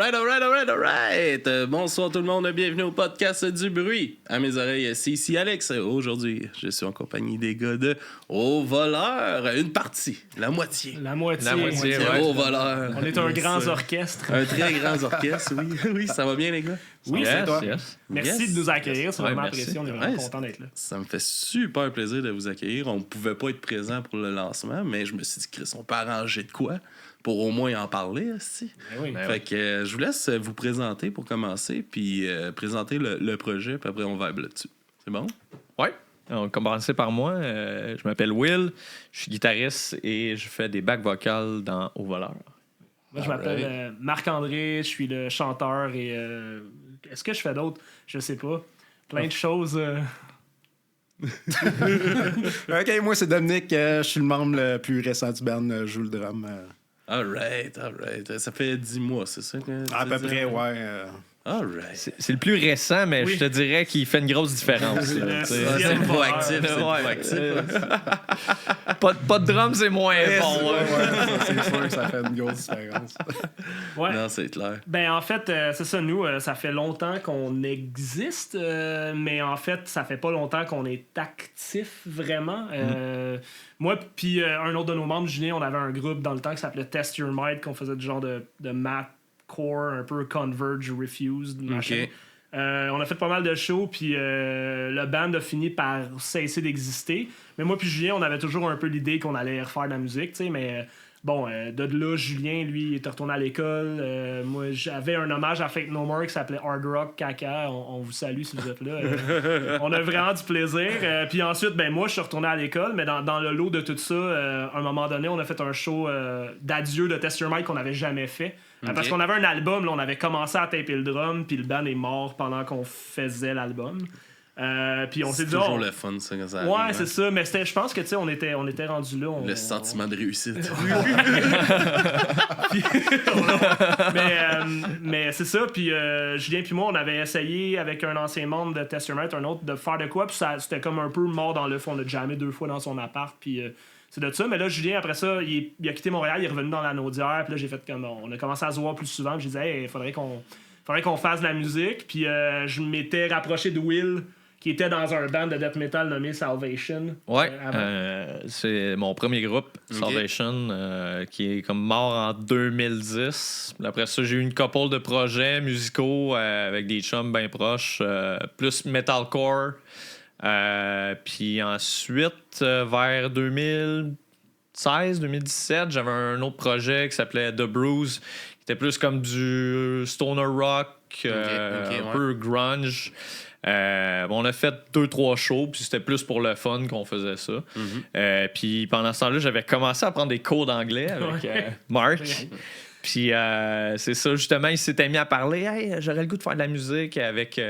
Alright. Bonsoir tout le monde, bienvenue au podcast du bruit. À mes oreilles, c'est ici Alex. Aujourd'hui, je suis en compagnie des gars de Au Voleur. Une partie, la moitié. La moitié Ouais. Au Voleur. On est un grand orchestre. Un très grand orchestre, oui. Oui, ça va bien les gars? Oui, c'est toi. Merci Yes. de nous accueillir, c'est vraiment merci. apprécié, on est vraiment content d'être là. Ça me fait super plaisir de vous accueillir. On ne pouvait pas être présent pour le lancement, mais je me suis dit, Chris, on peut arranger de quoi pour au moins en parler aussi. Oui. Fait que je vous laisse vous présenter pour commencer, puis présenter le projet, puis après on vibe là-dessus. C'est bon? Ouais. On va commencer par moi. Je m'appelle Will, je suis guitariste et je fais des backs vocales dans Au Voleur. Moi, je m'appelle Marc-André, je suis le chanteur et est-ce que je fais d'autres? Je sais pas. Plein de choses. OK, moi, c'est Dominique. Je suis le membre le plus récent du band. Je joue le drum. Alright. Ça fait 10 mois, c'est ça? À peu près, ouais. Alright. C'est le plus récent, mais Oui. je te dirais qu'il fait une grosse différence. là, tu sais. C'est le proactif, c'est le Ouais. proactif. Pas de drum, c'est moins bon. Ouais, ça, c'est sûr que ça fait une grosse différence. Ouais. Non, c'est clair. Ben en fait, c'est ça, nous, ça fait longtemps qu'on existe, mais en fait, ça fait pas longtemps qu'on est actif vraiment. Moi puis un autre de nos membres, Julien, on avait un groupe dans le temps qui s'appelait Test Your Might, qu'on faisait du genre de mathcore, un peu Converge, Refused, machin. Ok. On a fait pas mal de shows, puis le band a fini par cesser d'exister. Mais moi puis Julien, on avait toujours un peu l'idée qu'on allait refaire de la musique, tu sais, mais... Bon, de là, Julien, lui, il était retourné à l'école. Moi, j'avais un hommage à Fake No More qui s'appelait Hard Rock Caca. On vous salue si vous êtes là. On a vraiment du plaisir. Puis ensuite, ben moi, je suis retourné à l'école, mais dans le lot de tout ça, à un moment donné, on a fait un show d'adieu de Test Your Mic qu'on n'avait jamais fait. Parce qu'on avait un album, là, on avait commencé à taper le drum, puis le band est mort pendant qu'on faisait l'album. Puis on s'est dit... toujours le fun, ça, quand ça Ouais, arrive, c'est ça, mais je pense que, tu sais, on était rendu là. Le sentiment de réussite. Mais c'est ça, puis Julien puis moi, on avait essayé avec un ancien membre de Test Your Might, un autre, de faire de quoi, puis c'était comme un peu mort dans l'œuf. On a jammé 2 fois dans son appart, puis c'est de ça. Mais là, Julien, après ça, il a quitté Montréal, il est revenu dans la Naudière, puis là, j'ai fait comme... On a commencé à se voir plus souvent, puis j'ai dit, hey, faudrait qu'on fasse de la musique, puis je m'étais rapproché de Will, qui était dans un band de death metal nommé Salvation. Ouais, Avant. c'est mon premier groupe, Salvation, qui est comme mort en 2010. Après ça, j'ai eu une couple de projets musicaux avec des chums bien proches, plus metalcore. Puis ensuite, vers 2016-2017, j'avais un autre projet qui s'appelait The Bruise, qui était plus comme du stoner rock, un peu grunge. On a fait 2-3 shows, puis c'était plus pour le fun qu'on faisait ça. Puis pendant ce temps-là, j'avais commencé à prendre des cours d'anglais avec Marc. Puis c'est ça, justement, il s'était mis à parler. Hey, j'aurais le goût de faire de la musique avec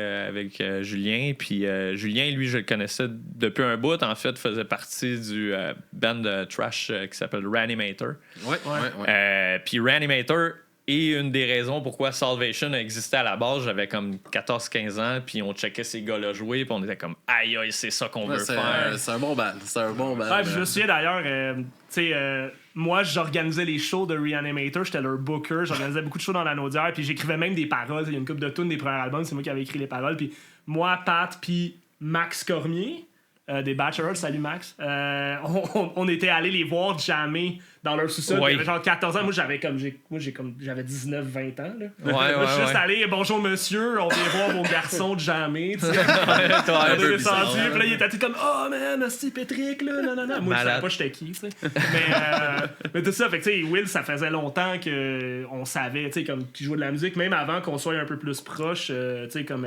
Julien. Puis Julien, lui, je le connaissais depuis un bout. En fait, faisait partie du band de trash qui s'appelle Reanimator. Ouais. Puis Reanimator est une des raisons pourquoi Salvation existait à la base. J'avais comme 14-15 ans, puis on checkait ces gars-là jouer, puis on était comme aïe, c'est ça qu'on veut faire. C'est un bon band. Ouais, puis je me souviens d'ailleurs, tu sais, moi, j'organisais les shows de Reanimator, j'étais leur booker, j'organisais beaucoup de shows dans la Naudière, puis j'écrivais même des paroles. Il y a une couple de tunes des premiers albums, c'est moi qui avais écrit les paroles. Puis moi, Pat, puis Max Cormier, des Bachelors, salut Max, on était allés les voir jammer dans leur sous-sol. Ouais. Il y avait genre 14 ans, moi j'avais 19-20 ans. Là. Ouais, Moi, je suis juste allé, bonjour monsieur, on vient voir vos garçons jammer. Tu sais. un On peu est bizarre, descendu, puis là il était tout comme oh man, c'est Patrick là, non. Moi je savais pas j'étais qui, tu sais. Mais tout ça, fait que tu sais, Will, ça faisait longtemps qu'on savait, tu sais, comme qu'il jouait de la musique, même avant qu'on soit un peu plus proche, tu sais, comme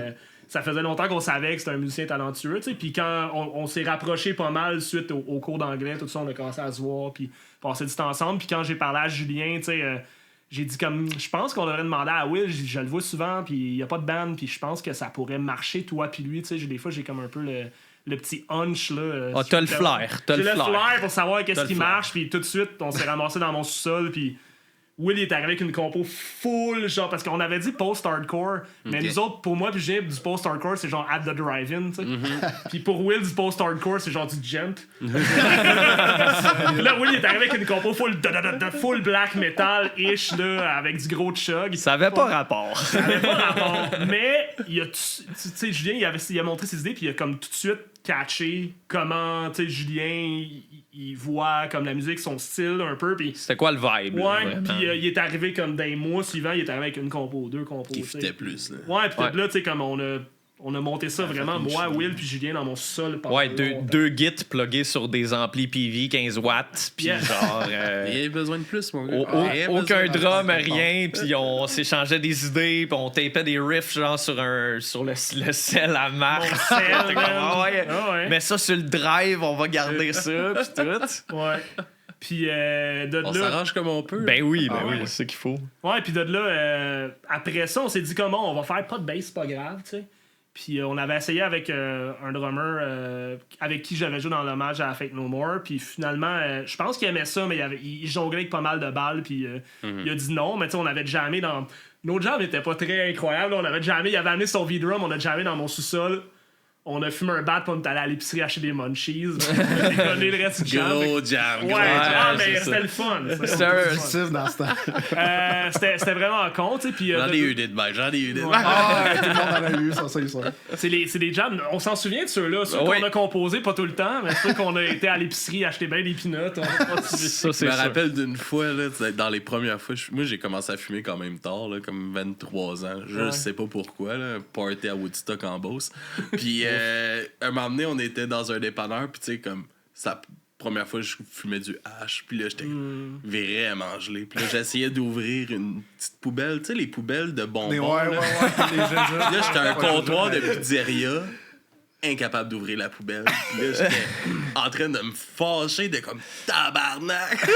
ça faisait longtemps qu'on savait que c'était un musicien talentueux, tu sais. Puis quand on s'est rapproché pas mal suite au cours d'anglais, tout ça, on a commencé à se voir, puis passer du temps ensemble. Puis quand j'ai parlé à Julien, tu sais, j'ai dit comme, je pense qu'on devrait demander à Will, je le vois souvent, puis il y a pas de band, puis je pense que ça pourrait marcher, toi puis lui, tu sais. Des fois, j'ai comme un peu le petit hunch, là. T'as le flair. J'ai le flair pour savoir qu'est-ce qui flair. marche, puis tout de suite, on s'est ramassé dans mon sous-sol, puis Will il est arrivé avec une compo full, genre, parce qu'on avait dit post-hardcore, mais nous autres, pour moi, puis j'ai du post-hardcore, c'est genre at the drive-in, tu sais. Puis pour Will, du post-hardcore, c'est genre du gent. Là, Will il est arrivé avec une compo full black metal-ish, là, avec du gros chug. Ça avait pas rapport. Ça avait pas rapport. Mais, tu sais, Julien, il a montré ses idées, puis il a comme tout de suite catché comment, tu sais, Julien, il voit comme la musique, son style un peu, puis C'était quoi le vibe? ouais, puis il est arrivé comme dans les mois suivants, il est arrivé avec une compo, 2 compos. Qui fitait plus, là. Ouais, puis là, tu sais, comme on a monté ça vraiment, moi, Will, puis Julien, dans mon sol. Ouais, deux gits plugués sur des amplis PV 15 watts, puis genre... Il y a besoin de plus, mon gars. Aucun drum, rien, puis on s'échangeait des idées, puis on tapait des riffs genre sur le sel à marque. Sel, ouais. Ah ouais. Mais ça sur le drive, on va garder ça, puis tout. Ouais. Puis de On là. s'arrange comme on peut. Ben oui, ouais. c'est ce qu'il faut. Ouais, puis de là, après ça, on s'est dit comment on va faire pas de bass, pas grave, tu sais. Puis on avait essayé avec un drummer avec qui j'avais joué dans l'hommage à Fate No More. Puis finalement, je pense qu'il aimait ça, mais il jonglait avec pas mal de balles. Puis il a dit non. Mais tu sais, on avait jammé dans. Nos jams n'étaient pas très incroyables. On avait jammé, il avait amené son V-drum, on a jammé dans mon sous-sol. On a fumé un bat, puis on est allé à l'épicerie acheter des munchies. On a déconné le reste du jam. Gros jam. Ouais, mais c'était le fun. Dans ce temps. C'était vraiment con, tu sais. Puis J'en ai eu des de bail, j'en ai eu des de bail. Ah, tout le monde en a eu, ça, c'est sûr. c'est des jams, on s'en souvient de ceux-là, ceux Oui. qu'on a composés, pas tout le temps, mais ceux qu'on a été à l'épicerie acheter bien des peanuts. Ça, Je c'est me sûr. rappelle d'une fois, là, dans les premières fois, moi j'ai commencé à fumer quand même tard, là, comme 23 ans. Je sais pas pourquoi, là, party à Woodstock en Beauce. Puis un moment donné, on était dans un dépanneur, puis tu sais, comme ça. Première fois, je fumais du hash, puis là, j'étais vraiment gelé. Puis là, j'essayais d'ouvrir une petite poubelle, tu sais, les poubelles de bonbons. Ouais. là. Les jeunes. Là, j'étais à un comptoir de pizzeria, incapable d'ouvrir la poubelle. Puis là, j'étais en train de me fâcher de comme tabarnak.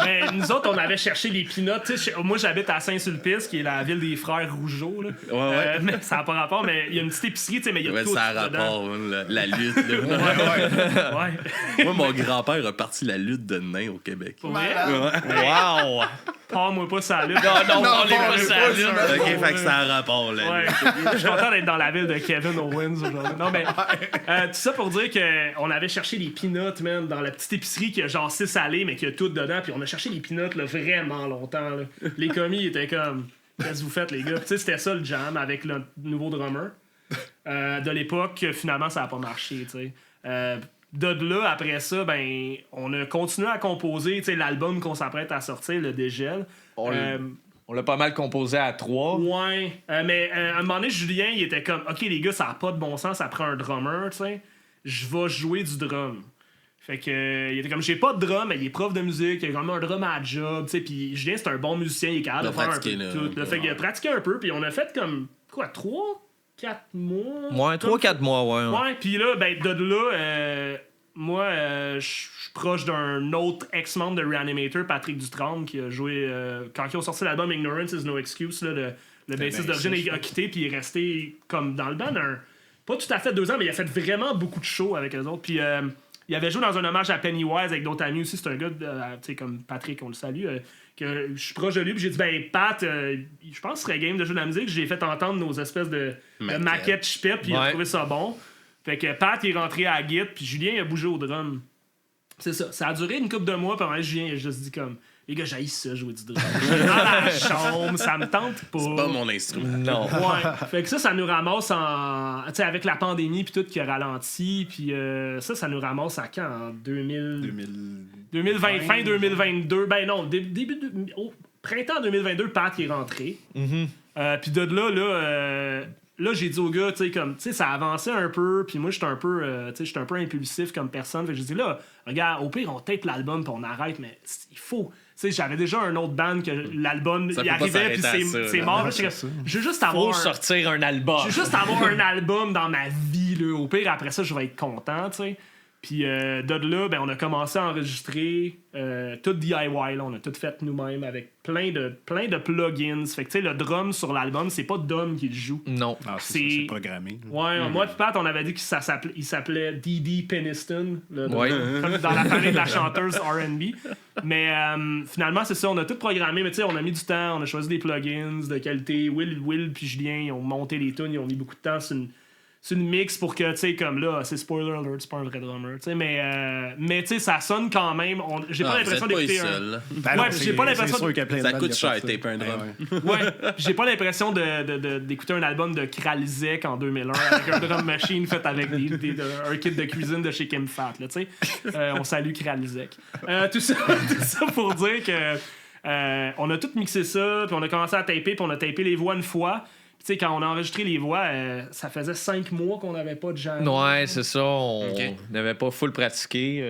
Mais nous autres, on avait cherché les peanuts. Tu sais, moi, j'habite à Saint-Sulpice, qui est la ville des frères Rougeau. Là. Ouais. Mais ça n'a pas rapport, mais il y a une petite épicerie, tu sais, mais il y a Ouais, tout ça a dedans. rapport, hein, la lutte. Là. Ouais. Moi, mon grand-père a parti la lutte de nains au Québec. Pour vrai? Wow! Parle-moi pas ça lutte. Non, Non, on est pas pas ça. ça. Ok, fait que ça a rapport, là. Ouais. Je suis content d'être dans la ville de Kevin Owens aujourd'hui. Non, mais tout ça pour dire qu'on avait cherché les peanuts, man, dans la petite épicerie qui a genre 6 allées, mais qui a tout dedans. Puis on a cherché les peanuts là, vraiment longtemps. Là. Les commis étaient comme, qu'est-ce que vous faites, les gars? Puis, tu sais, c'était ça le jam avec le nouveau drummer. De l'époque, finalement, ça n'a pas marché, tu sais. De là, après ça, ben, on a continué à composer, tu sais, l'album qu'on s'apprête à sortir, le Dégel. On l'a pas mal composé à 3. Ouais, mais à un moment donné, Julien, il était comme, OK, les gars, ça n'a pas de bon sens, ça prend un drummer, tu sais. Je vais jouer du drum. Fait que, il était comme, j'ai pas de drum, mais il est prof de musique, il a quand même un drum à job, tu sais. Puis Julien, c'est un bon musicien, il est capable de faire un peu de tout. Fait qu'il a pratiqué un peu, puis on a fait comme, quoi, 3-4 mois? Ouais, 3-4 mois, ouais. Ouais, puis là, ben, de là, moi, je suis proche d'un autre ex-membre de Reanimator, Patrick Dutrambe, qui a joué. Quand ils ont sorti l'album Ignorance is No Excuse, là, le bassiste d'origine a quitté, puis il est resté comme dans le band pas tout à fait 2 ans, mais il a fait vraiment beaucoup de shows avec eux autres. Puis il avait joué dans un hommage à Pennywise avec d'autres amis aussi. C'est un gars, tu sais, comme Patrick, on le salue, que je suis proche de lui, puis j'ai dit, ben, Pat, je pense que ce serait game de jouer de la musique. J'ai fait entendre nos espèces de maquettes chipette, puis il a trouvé ça bon. Fait que Pat il est rentré à la guitare, puis Julien il a bougé au drum. C'est ça. Ça a duré une couple de mois, puis à un moment, Julien il a juste dit comme, les gars, j'haïs ça, jouer du drum. Je suis dans la chambre, ça me tente pas. C'est pas mon instrument. Non. Ouais. Fait que ça nous ramasse en. Tu sais, avec la pandémie, puis tout qui a ralenti, puis ça nous ramasse à quand? En 2020, fin 2022. Ben non, début au printemps 2022, Pat il est rentré. Puis de là, j'ai dit au gars, tu sais, comme, tu sais, ça avançait un peu, puis moi, j'étais un peu impulsif comme personne. Fait que j'ai dit, là, regarde, au pire, on tape l'album, puis on arrête, mais il faut. Tu sais, j'avais déjà un autre band que l'album, Ça il peut pas arrivait, puis s'arrêter à ça, c'est là. mort. Là, je veux juste avoir. Faut sortir un album. Je veux juste avoir un album dans ma vie, là. Au pire, après ça, je vais être content, tu sais. Puis de là, ben, on a commencé à enregistrer tout DIY. Là. On a tout fait nous-mêmes avec plein de plugins. Fait que tu sais, le drum sur l'album, c'est pas Dom qui le joue. Non. Ah, c'est programmé. Ouais, moi et Pat, on avait dit qu'il s'appelait Dee Peniston, là, comme dans la famille de la chanteuse R&B. Mais finalement, c'est ça, on a tout programmé, mais tu sais, on a mis du temps, on a choisi des plugins de qualité. Will puis Julien, ils ont monté les tunes, ils ont mis beaucoup de temps c'est une mix pour que, tu sais, comme là, c'est spoiler alert, c'est pas un vrai drummer, tu sais, mais tu sais, ça sonne quand même. J'ai pas l'impression d'écouter un. Ouais, j'ai pas l'impression. Ça coûte cher, taper un drum. Ouais, j'ai pas l'impression d'écouter un album de Kralzek en 2001 avec un drum machine fait avec un kit de cuisine de chez Kim Fat, là, tu sais. On salue Kralzek. Tout ça pour dire que on a tout mixé ça, puis on a commencé à taper, puis on a tapé les voix une fois. Tu sais, quand on a enregistré les voix, ça faisait 5 mois qu'on n'avait pas de gens. Ouais, c'est ça. On n'avait pas full pratiqué.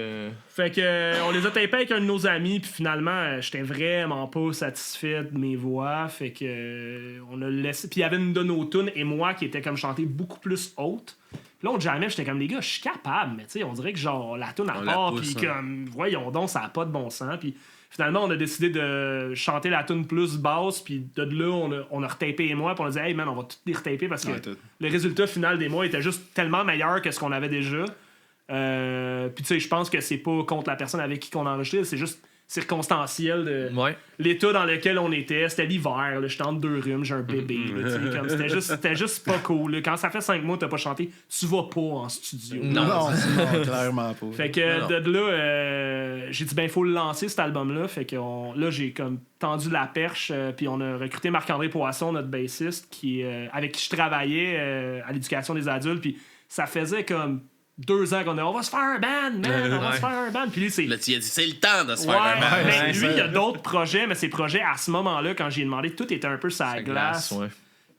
Fait que on les a tapés avec un de nos amis, puis finalement, j'étais vraiment pas satisfait de mes voix. Fait que on a laissé. Puis il y avait une de nos tunes et moi qui était comme chanter beaucoup plus haute. Puis là, on jamais, j'étais comme les gars, je suis capable, mais tu sais, on dirait que genre la tune à part, puis comme voyons donc, ça a pas de bon sens. Puis finalement, on a décidé de chanter la tune plus basse, puis de là, on a retapé et moi, puis on a dit, hey man, on va tout les retaper parce que le résultat final des mois était juste tellement meilleur que ce qu'on avait déjà. Puis tu sais, je pense que c'est pas contre la personne avec qui on a enregistré, c'est juste circonstanciel de l'état dans lequel on était. C'était l'hiver, j'étais entre 2 rhumes, j'ai un bébé. Comme, c'était juste pas cool. Là. Quand ça fait 5 mois que t'as pas chanté, tu vas pas en studio. Non, clairement pas. Fait que de là, j'ai dit, ben, il faut le lancer, cet album-là. Fait que là, j'ai comme tendu la perche, puis on a recruté Marc-André Poisson, notre bassiste, avec qui je travaillais à l'éducation des adultes. Puis ça faisait comme 2 ans qu'on a on va se faire un band, man, on va se faire un band. Puis lui, là, tu as dit, c'est le temps de se faire un band. Mais lui, il y a d'autres projets, mais ces projets, à ce moment-là, quand j'ai demandé, tout était un peu sur la glace.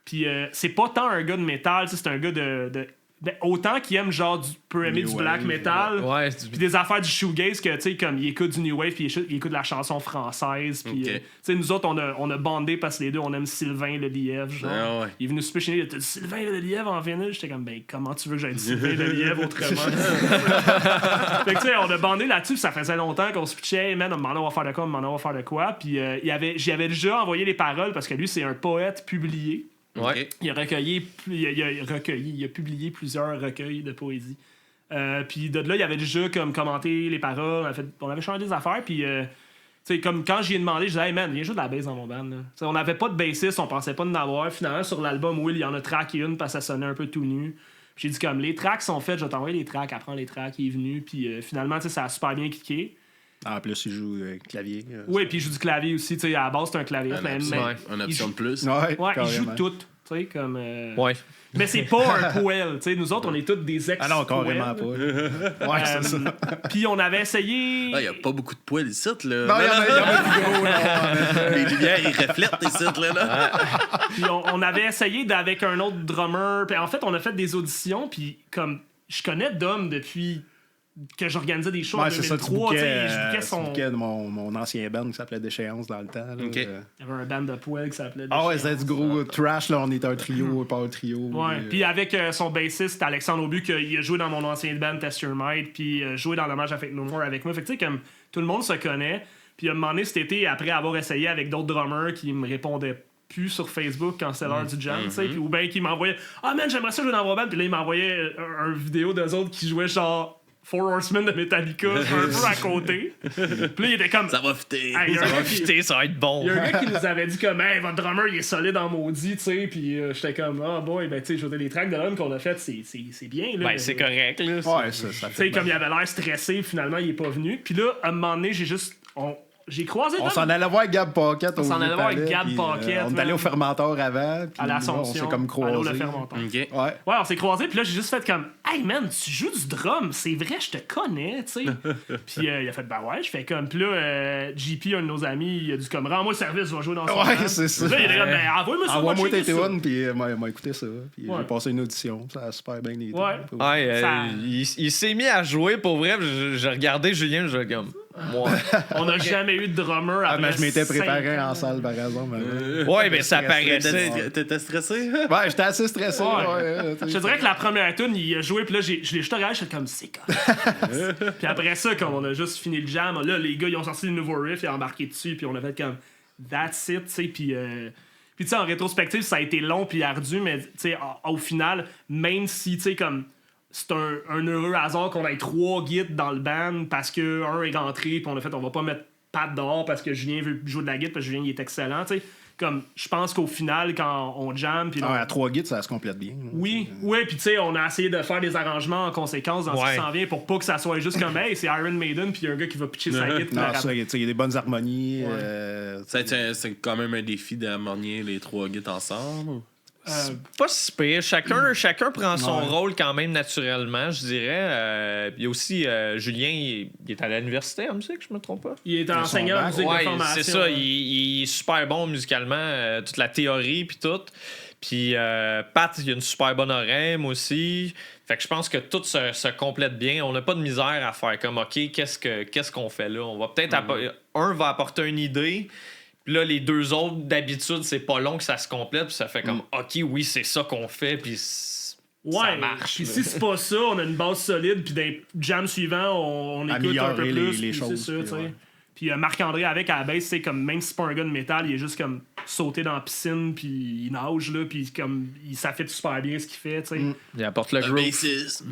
Puis c'est pas tant un gars de métal, c'est un gars de autant qu'il aime genre peut aimer du black metal, puis des affaires du shoegaze que tu sais comme il écoute du new wave puis il écoute de la chanson française puis tu sais nous autres on a bandé parce que les deux on aime Sylvain Lelièvre genre. Il est venu super chez nous, Sylvain Lelièvre en vinyle, j'étais comme ben comment tu veux que j'aille Sylvain Lelièvre autrement. Fait que tu sais on a bandé là-dessus, ça faisait longtemps qu'on se pitchait, man, on va faire de quoi, puis j'y avais déjà envoyé les paroles parce que lui c'est un poète publié. Il a publié plusieurs recueils de poésie. Puis de là, il avait déjà comme commenté les paroles. On avait changé des affaires. Puis, comme quand j'y ai demandé, je disais, hey man, viens jouer de la bass dans mon band. Là. On n'avait pas de bassiste, on pensait pas de n'avoir. Finalement, sur l'album, Will, il y en a tracké une parce que ça sonnait un peu tout nu. Puis j'ai dit, comme les tracks sont faits, je vais t'envoyer les tracks, apprends les tracks, il est venu. Puis finalement, ça a super bien cliqué. En plus, il joue clavier. Oui, puis il joue du clavier aussi. À la base, c'est un clavier. Une option de plus. Ouais, il joue tout. Comme, mais c'est pas un poêle. Nous autres, on est tous des ex. Ah non, carrément pas. Ouais, c'est ça. Puis on avait essayé. Il n'y a pas beaucoup de poêles ici. Là. Non, il y en a plus gros. Les lumières, ils reflètent ici. Là. Puis on avait essayé avec un autre drummer. Puis en fait, on a fait des auditions. Puis comme je connais Dom depuis que j'organisais des shows en 2003, je bouquais mon ancien band qui s'appelait Déchéance dans le temps. Là, il y avait un band de poêle qui s'appelait Déchéance. Ah ouais, c'était du gros trash, là, on était un trio, pas un trio. Ouais, puis avec son bassiste Alexandre Aubu, qui a joué dans mon ancien band Test Your Might, puis joué dans l'hommage à Fake No More avec moi. Fait que tu sais, comme tout le monde se connaît. Puis à un moment donné, cet été, après avoir essayé avec d'autres drummers qui me répondaient plus sur Facebook quand c'était l'heure du jam, tu sais, ou bien qui m'envoyaient « Ah man, j'aimerais ça jouer dans vos bands », puis là, il m'envoyait une vidéo d'eux autres qui jouaient genre Four Horsemen de Metallica, un peu à côté. Puis là, il était comme... Ça va fitter. Hey, ça va fitter, ça va être bon. Il y a un gars qui nous avait dit comme, hey, votre drummer, il est solide en maudit, tu sais. Puis j'étais comme, ah, boy, ben, tu sais, je veux dire, les tracks de l'homme qu'on a fait, c'est bien, là. Ben, c'est correct, là. Ouais, ça tu sais, comme il avait l'air stressé, finalement, il est pas venu. Puis là, à un moment donné, j'ai croisé on s'en allait voir Gab Pocket. On s'en allait voir Gab Pocket. On est allé au fermenteur avant. À l'Assomption. On s'est comme croisés. Le fermenteur. Okay. Ouais, on s'est croisés. Puis là, j'ai juste fait comme, hey man, tu joues du drum. C'est vrai, je te connais, tu sais. Puis il a fait, ben ouais, je fais comme. Puis là, JP, un de nos amis, il a dit comme, rends-moi service, je vais jouer dans son Ouais, band. c'est ça. Puis là, il a dit, ben envoie-moi ça. Envoie-moi tes tunes, puis il m'a écouté ça. Puis j'ai passé une audition. Ça a super bien été. Il s'est mis à jouer pour vrai. J'ai regardé Julien, je comme. On n'a jamais eu de drummer après mais je m'étais 5 préparé ans. en salle, par exemple. Ouais, mais ça paraissait. T'étais stressé? Ouais, j'étais assez stressé. Ouais. Je te dirais que la première tune, il a joué, puis là, je l'ai juste regardé, j'étais comme, c'est correct. Puis après ça, quand on a juste fini le jam, là, les gars, ils ont sorti le nouveau riff, ils ont embarqué dessus, puis on a fait comme, that's it, tu sais, puis tu sais, en rétrospective, ça a été long puis ardu, mais tu sais, au final, même si, tu sais, comme, c'est un heureux hasard qu'on ait 3 guides dans le band parce que un est rentré, puis on a fait, on va pas mettre Pat dehors parce que Julien veut jouer de la guitare, parce que Julien, il est excellent, tu sais. Comme, je pense qu'au final, quand on jam... Puis à 3 guides, ça se complète bien. Oui, puis tu sais, on a essayé de faire des arrangements en conséquence dans ce qui s'en vient pour pas que ça soit juste comme, hey, c'est Iron Maiden, puis il y a un gars qui va pitcher sa guitare. Non, ça, il y a des bonnes harmonies. C'est quand même un défi d'harmonier les 3 guides ensemble? Pas si pire. Chacun prend son rôle quand même naturellement, je dirais. Il y a aussi Julien, il est à l'université en musique, je me trompe pas. Il est enseignant en musique de formation. C'est ça, il est super bon musicalement, toute la théorie puis tout. Puis Pat, il a une super bonne oreille, moi aussi. Fait que je pense que tout se complète bien. On n'a pas de misère à faire comme, OK, qu'est-ce qu'on fait là? On va peut-être... Un va apporter une idée... Puis là, les 2 autres, d'habitude, c'est pas long que ça se complète. Puis ça fait comme, OK, oui, c'est ça qu'on fait. Puis ça marche. Puis si c'est pas ça, on a une base solide. Puis dans les jams suivants, on écoute un peu plus. Les choses. C'est ça, tu sais. Puis Marc-André, avec à la base, c'est comme, même si c'est pas un gars de métal, il est juste comme sauté dans la piscine. Puis il nage, là. Puis comme, ça fait super bien ce qu'il fait, tu sais. Il apporte le groove.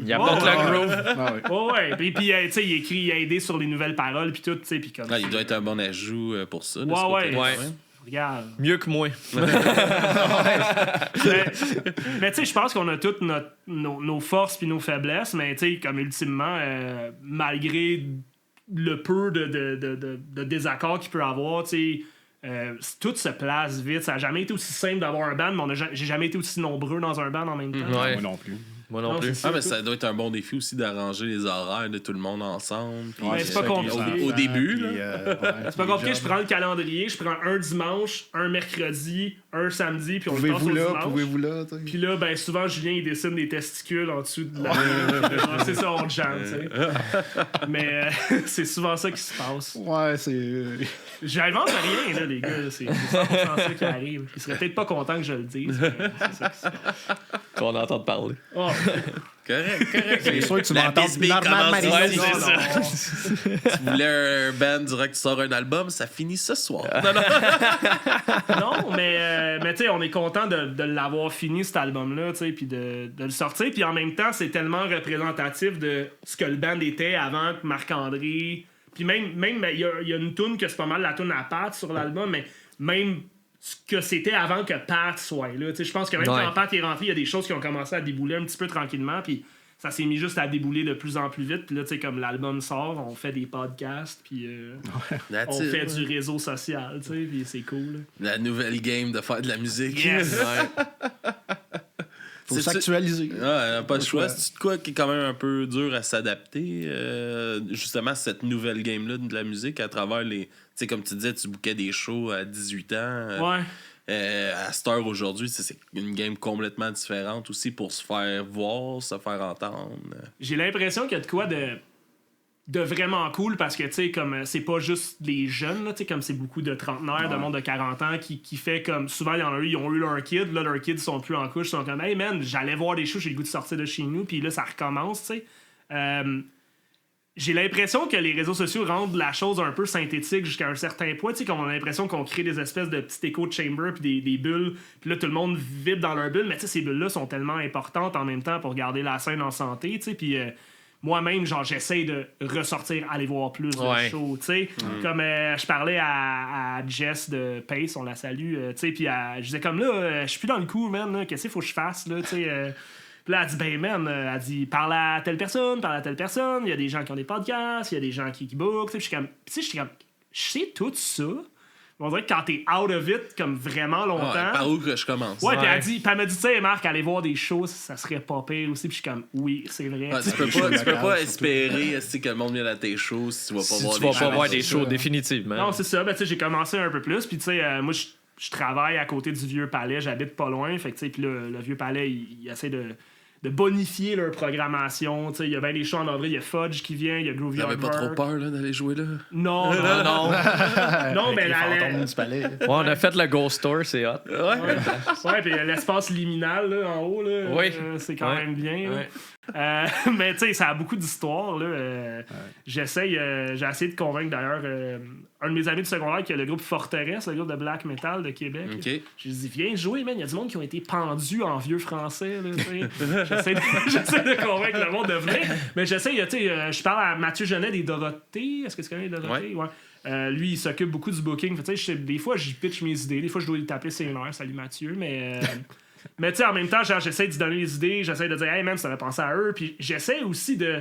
Il apporte le groove. Ouais. Puis tu sais, il a aidé sur les nouvelles paroles. Puis tout, tu sais. Puis comme. Il doit être un bon ajout pour ça. Ouais. Regarde. Mieux que moi. mais tu sais, je pense qu'on a toutes nos forces puis nos faiblesses, mais tu sais, comme ultimement, malgré le peu de désaccords qu'il peut avoir, tu sais, tout se place vite. Ça n'a jamais été aussi simple d'avoir un band, mais j'ai jamais été aussi nombreux dans un band en même temps. Ouais. Moi non plus. Moi non plus. Mais ça doit être un bon défi aussi d'arranger les horaires de tout le monde ensemble. C'est pas compliqué. Au début, c'est pas compliqué. Je prends le calendrier, je prends un dimanche, un mercredi, un samedi, puis on le passe au dimanche. Pouvez-vous là, puis là, ben souvent, Julien, il dessine des testicules en dessous de la... c'est ça, on jam, tu sais. Mais c'est souvent ça qui se passe. Ouais, c'est... J'invente rien, là, les gars. C'est 100% ça qui arrive. Ils seraient peut-être pas contents que je le dise. C'est ça qui se passe. Qu'on entende parler. Oh. Correct. C'est sûr que tu m'entends normalement, Marie. Ouais, c'est ça. Tu voulais un band direct qui sort un album, ça finit ce soir. Non, mais tu sais, on est content de l'avoir fini, cet album-là, tu sais, puis de le sortir. Puis en même temps, c'est tellement représentatif de ce que le band était avant que Marc-André... Puis même il y a une toune que c'est pas mal la toune à Pat sur l'album, mais même ce que c'était avant que Pat soit là. Je pense que même quand Pat est rentré, il y a des choses qui ont commencé à débouler un petit peu tranquillement, puis ça s'est mis juste à débouler de plus en plus vite. Puis là, tu sais, comme l'album sort, on fait des podcasts, puis on fait du réseau social, tu sais, puis c'est cool. La nouvelle game de faire de la musique. Yes! Faut s'actualiser. Pas de choix. C'est de quoi qui est quand même un peu dur à s'adapter, justement, à cette nouvelle game-là de la musique à travers les... Tu sais, comme tu disais, tu bookais des shows à 18 ans. À cette heure aujourd'hui, c'est une game complètement différente aussi pour se faire voir, se faire entendre. J'ai l'impression qu'il y a de quoi de vraiment cool parce que, tu sais, comme c'est pas juste les jeunes, tu sais, comme c'est beaucoup de trentenaires, de monde de 40 ans qui fait comme... Souvent, il y en a eu, ils ont eu leur kid, là, leurs kids sont plus en couche, ils sont comme « Hey man, j'allais voir des shows, j'ai le goût de sortir de chez nous, puis là, ça recommence, tu sais. » J'ai l'impression que les réseaux sociaux rendent la chose un peu synthétique jusqu'à un certain point, tu sais, comme on a l'impression qu'on crée des espèces de petits échos de chamber puis des bulles, puis là, tout le monde vibre dans leur bulle, mais tu sais, ces bulles-là sont tellement importantes en même temps pour garder la scène en santé, tu sais, puis... moi-même, genre, j'essaie de ressortir, aller voir plus de shows, tu sais. Comme je parlais à Jess de Pace, on la salue, tu sais, puis je disais comme là, je suis plus dans le coup, man, qu'est-ce qu'il faut que je fasse, là, tu sais. Puis là, elle dit, ben, man, elle dit, parle à telle personne, il y a des gens qui ont des podcasts, il y a des gens qui bookent, tu sais, je suis comme, je sais tout ça. On dirait que quand t'es out of it, comme vraiment longtemps. Par où que je commence? Ouais, puis elle m'a dit, tu sais, Marc, aller voir des shows, ça serait pas pire aussi. Puis je suis comme, oui, c'est vrai. Tu peux pas espérer que le monde vienne à tes shows si tu vas pas voir des shows. Définitivement. Non, c'est ça. Ben, tu sais, j'ai commencé un peu plus. Puis, tu sais, moi, je travaille à côté du Vieux Palais. J'habite pas loin. Fait que, tu sais, puis le Vieux Palais, il essaie de bonifier leur programmation. Il y a bien des shows en avril, il y a Fudge qui vient, il y a Groovy T'avais pas trop Hardware. peur là, d'aller jouer là? Non. Non, mais Les fantômes du palais. Ouais, on a fait le Ghost Store, c'est hot. Ouais, puis l'espace liminal là, en haut, là, Oui. c'est quand même bien. là. Ouais. Mais tu sais, ça a beaucoup d'histoires. J'ai essayé de convaincre d'ailleurs un de mes amis de secondaire qui a le groupe Forteresse, le groupe de black metal de Québec. Ok. J'ai dit, viens jouer, man. Il y a du monde qui ont été pendus en vieux français. Là, j'essaie de convaincre le monde de venir. Mais j'essaie, tu sais, je parle à Mathieu Genet des Dorothées. Est-ce que tu connais les Dorothées? Ouais. Lui, il s'occupe beaucoup du booking. Des fois, j'y pitch mes idées. Des fois, je dois lui taper ses nerfs. Salut Mathieu. Mais tu sais, en même temps, genre, j'essaie de donner les idées. J'essaie de dire, hey man, ça va penser à eux. Puis j'essaie aussi de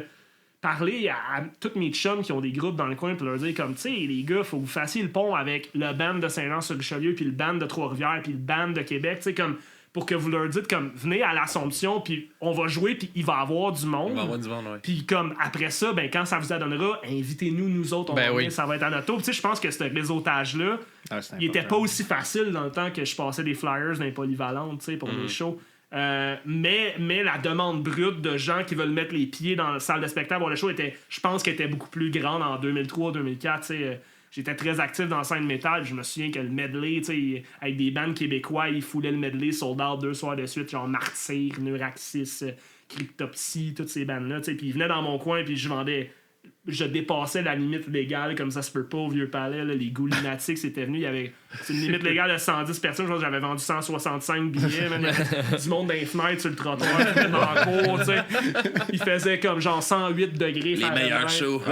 parler à tous mes chums qui ont des groupes dans le coin pour leur dire comme, tu sais, les gars, faut que vous fassiez le pont avec le band de Saint-Jean-sur-Richelieu puis le band de Trois-Rivières puis le band de Québec, tu sais, comme pour que vous leur dites comme venez à l'Assomption puis on va jouer puis il va y avoir du monde. Il va y avoir du monde, ouais. Puis comme après ça, ben quand ça vous adonnera, invitez-nous nous autres, on va venir, ça va être à notre tour. Tu sais, je pense que ce réseautage-là, il était pas aussi facile dans le temps que je passais des flyers dans les polyvalentes, tu sais, pour les shows. Mais la demande brute de gens qui veulent mettre les pieds dans la salle de spectacle pour le show je pense qu'elle était beaucoup plus grande en 2003-2004. Tu sais, j'étais très actif dans la scène métal. Je me souviens que le medley, tu sais, avec des bands québécois, ils foulaient le medley sold out 2 soirs de suite, genre Martyr, Neuraxis, Cryptopsy, toutes ces bandes-là. Tu sais, puis ils venaient dans mon coin, puis je dépassais la limite légale comme ça se peut pas au Vieux Palais. Là, les goûts lunatiques c'était venu. Il y avait une limite légale de 110 personnes. Je pense que j'avais vendu 165 billets. Man. Il y avait du monde dans les fenêtres sur le trottoir, dans la cour. Tu sais. Il faisait comme genre 108 degrés. Les meilleurs shows.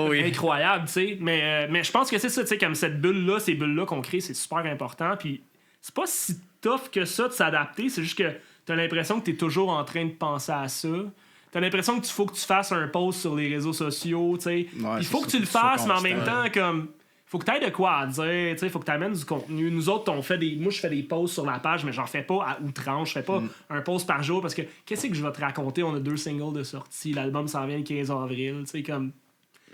Oui. Incroyable, tu sais. Mais je pense que c'est ça, tu sais, comme cette bulle-là, ces bulles-là qu'on crée, c'est super important. Puis c'est pas si tough que ça de s'adapter. C'est juste que t'as l'impression que t'es toujours en train de penser à ça. T'as l'impression qu'il faut que tu fasses un post sur les réseaux sociaux, tu sais. Il faut que tu le fasses, mais en même temps, comme... Faut que tu aies de quoi à dire, tu sais. Faut que tu amènes du contenu. Nous autres, moi, je fais des posts sur la page, mais j'en fais pas à outrance. Je fais pas un post par jour parce que qu'est-ce que je vais te raconter? On a 2 singles de sortie. L'album s'en vient le 15 avril, tu sais, comme...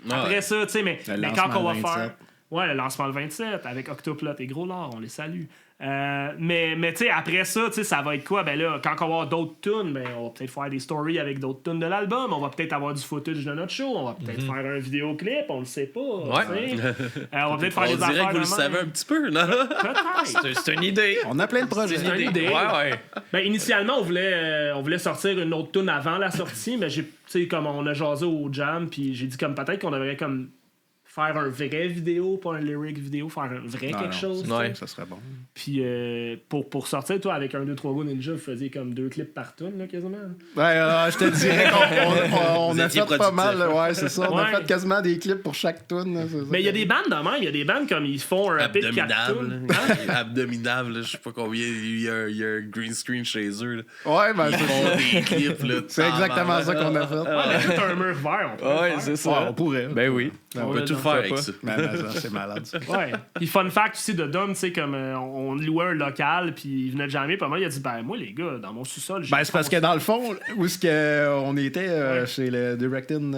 Après ça, tu sais, mais quand on va faire... Ouais, le lancement le 27 avec Octoplot et Gros Lard, on les salue. Mais tu sais, après ça, tu sais, ça va être quoi? Ben là, quand on va avoir d'autres tunes, ben, on va peut-être faire des stories avec d'autres tunes de l'album. On va peut-être avoir du footage de notre show. On va peut-être faire un vidéoclip. On le sait pas. On va peut-être faire des affaires. On dirait que vous le savez un petit peu, non? Peut-être. C'est une idée. On a plein de projets. C'est une idée. Ouais. Ben, initialement, on voulait sortir une autre tune avant la sortie, mais tu sais, comme on a jasé au jam, puis j'ai dit comme peut-être qu'on devrait comme faire un vrai vidéo, pas un lyric vidéo, faire un vrai quelque chose. Ouais, ça serait bon. Puis pour sortir, toi, avec 1, 2, 3 Go Ninja, vous faisiez comme 2 clips par tune, là, quasiment. Ouais, je te dirais qu'on a fait pas mal. Ouais, c'est ça. On a Ouais. fait quasiment des clips pour chaque tune. Mais il y a des bandes de même, il y a des bandes comme ils font un EP de 4 tunes. Abdominable, je sais pas combien. Il y a un green screen chez eux. Là. Ouais, ben Ils font des clips. Là, c'est exactement ça qu'on a fait. Ouais, tout un mur vert, on peut le Ouais, faire. c'est ça. Ouais, on pourrait. Ben oui. On peut tout faire avec ça. Mais ça, c'est malade. Ça. Ouais. Puis fun fact aussi de Dom, tu sais, comme on louait un local, puis il venait de jamais, puis moi, il a dit, ben moi, les gars, dans mon sous-sol, j'ai. Ben, c'est parce que dans le fond, où est-ce qu'on était chez le Directing.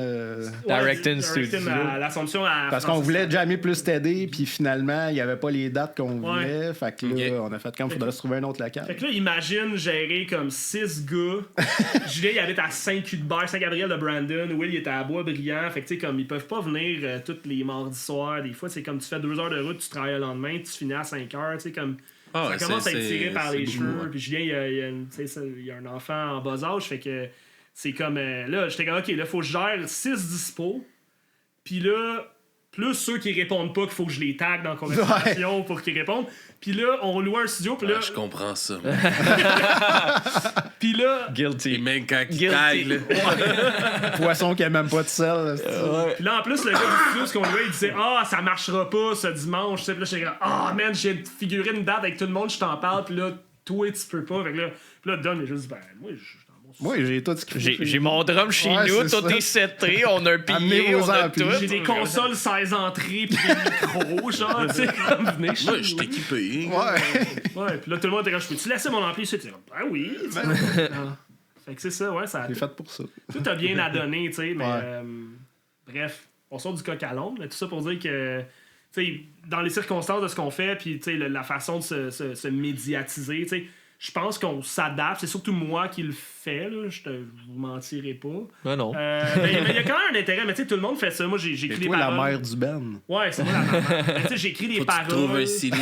Directing Studio. À l'Assomption à Parce qu'on voulait jamais plus t'aider, puis finalement, il n'y avait pas les dates qu'on Ouais. voulait. Fait que là, on a fait comme il faudrait se trouver un autre local. Fait que là, imagine gérer comme 6 gars. Julien, il habite à Saint-Cuthbert, Saint-Gabriel de Brandon. Will, il était à Bois-Brillant. Fait que, tu sais, comme ils peuvent pas venir tous les mardis soirs. Des fois, c'est comme tu fais 2 heures de route, tu travailles le lendemain, tu finis à 5 heures. Tu sais, comme. Ah, ça commence à être tiré par les beaucoup, cheveux. ouais. Puis Julien, il y a un enfant en bas âge. Fait que c'est comme. Là, j'étais comme, OK, là, faut que je gère 6 dispos. Puis là. Plus ceux qui répondent pas qu'il faut que je les tag dans la conversation pour qu'ils répondent. Puis là, on loue un studio. Puis là, Je comprends ça. puis là, Et Guilty. même quand ils Guilty. taguent, là. Poisson qui a même pas de sel. puis là, en plus, le gars du studio, ce qu'on louait, il disait ça marchera pas ce dimanche. Tu sais, puis là, j'étais comme man, j'ai figuré une date avec tout le monde, je t'en parle. Puis là, toi, tu peux pas. Fait que là, Don, il a juste dit moi, je suis dans mon sous-sol. Moi, j'ai tout ce qu'il faut. J'ai mon drum chez Ouais, nous, c'est tout ça. est setré, on a un pilier, Amenez vos on a amplis. tout. J'ai des consoles 16 entrées puis des micros, genre, tu sais, comme venez chez Moi, nous. je suis équipé. Ouais. Ouais, puis là, tout le monde était comme, je peux-tu laisser mon ampli ici? Tu sais, ben oui. tu sais. Ah. Fait que c'est ça, ouais, ça C'est fait pour ça. tout a bien à donner, tu sais, mais Ouais. bref, on sort du coq à l'ombre, mais tout ça pour dire que, tu sais, dans les circonstances de ce qu'on fait, puis, tu sais, la façon de se médiatiser, tu sais, je pense qu'on s'adapte. C'est surtout moi qui le fais, là. Je vous mentirai pas. Ben non. Mais il y a quand même un intérêt. Mais tu sais, tout le monde fait ça. Moi, j'ai écrit des paroles. la mère du band. Ouais, c'est moi la maman. Mais tu sais, j'ai écrit des Faut paroles. que tu trouves un CD,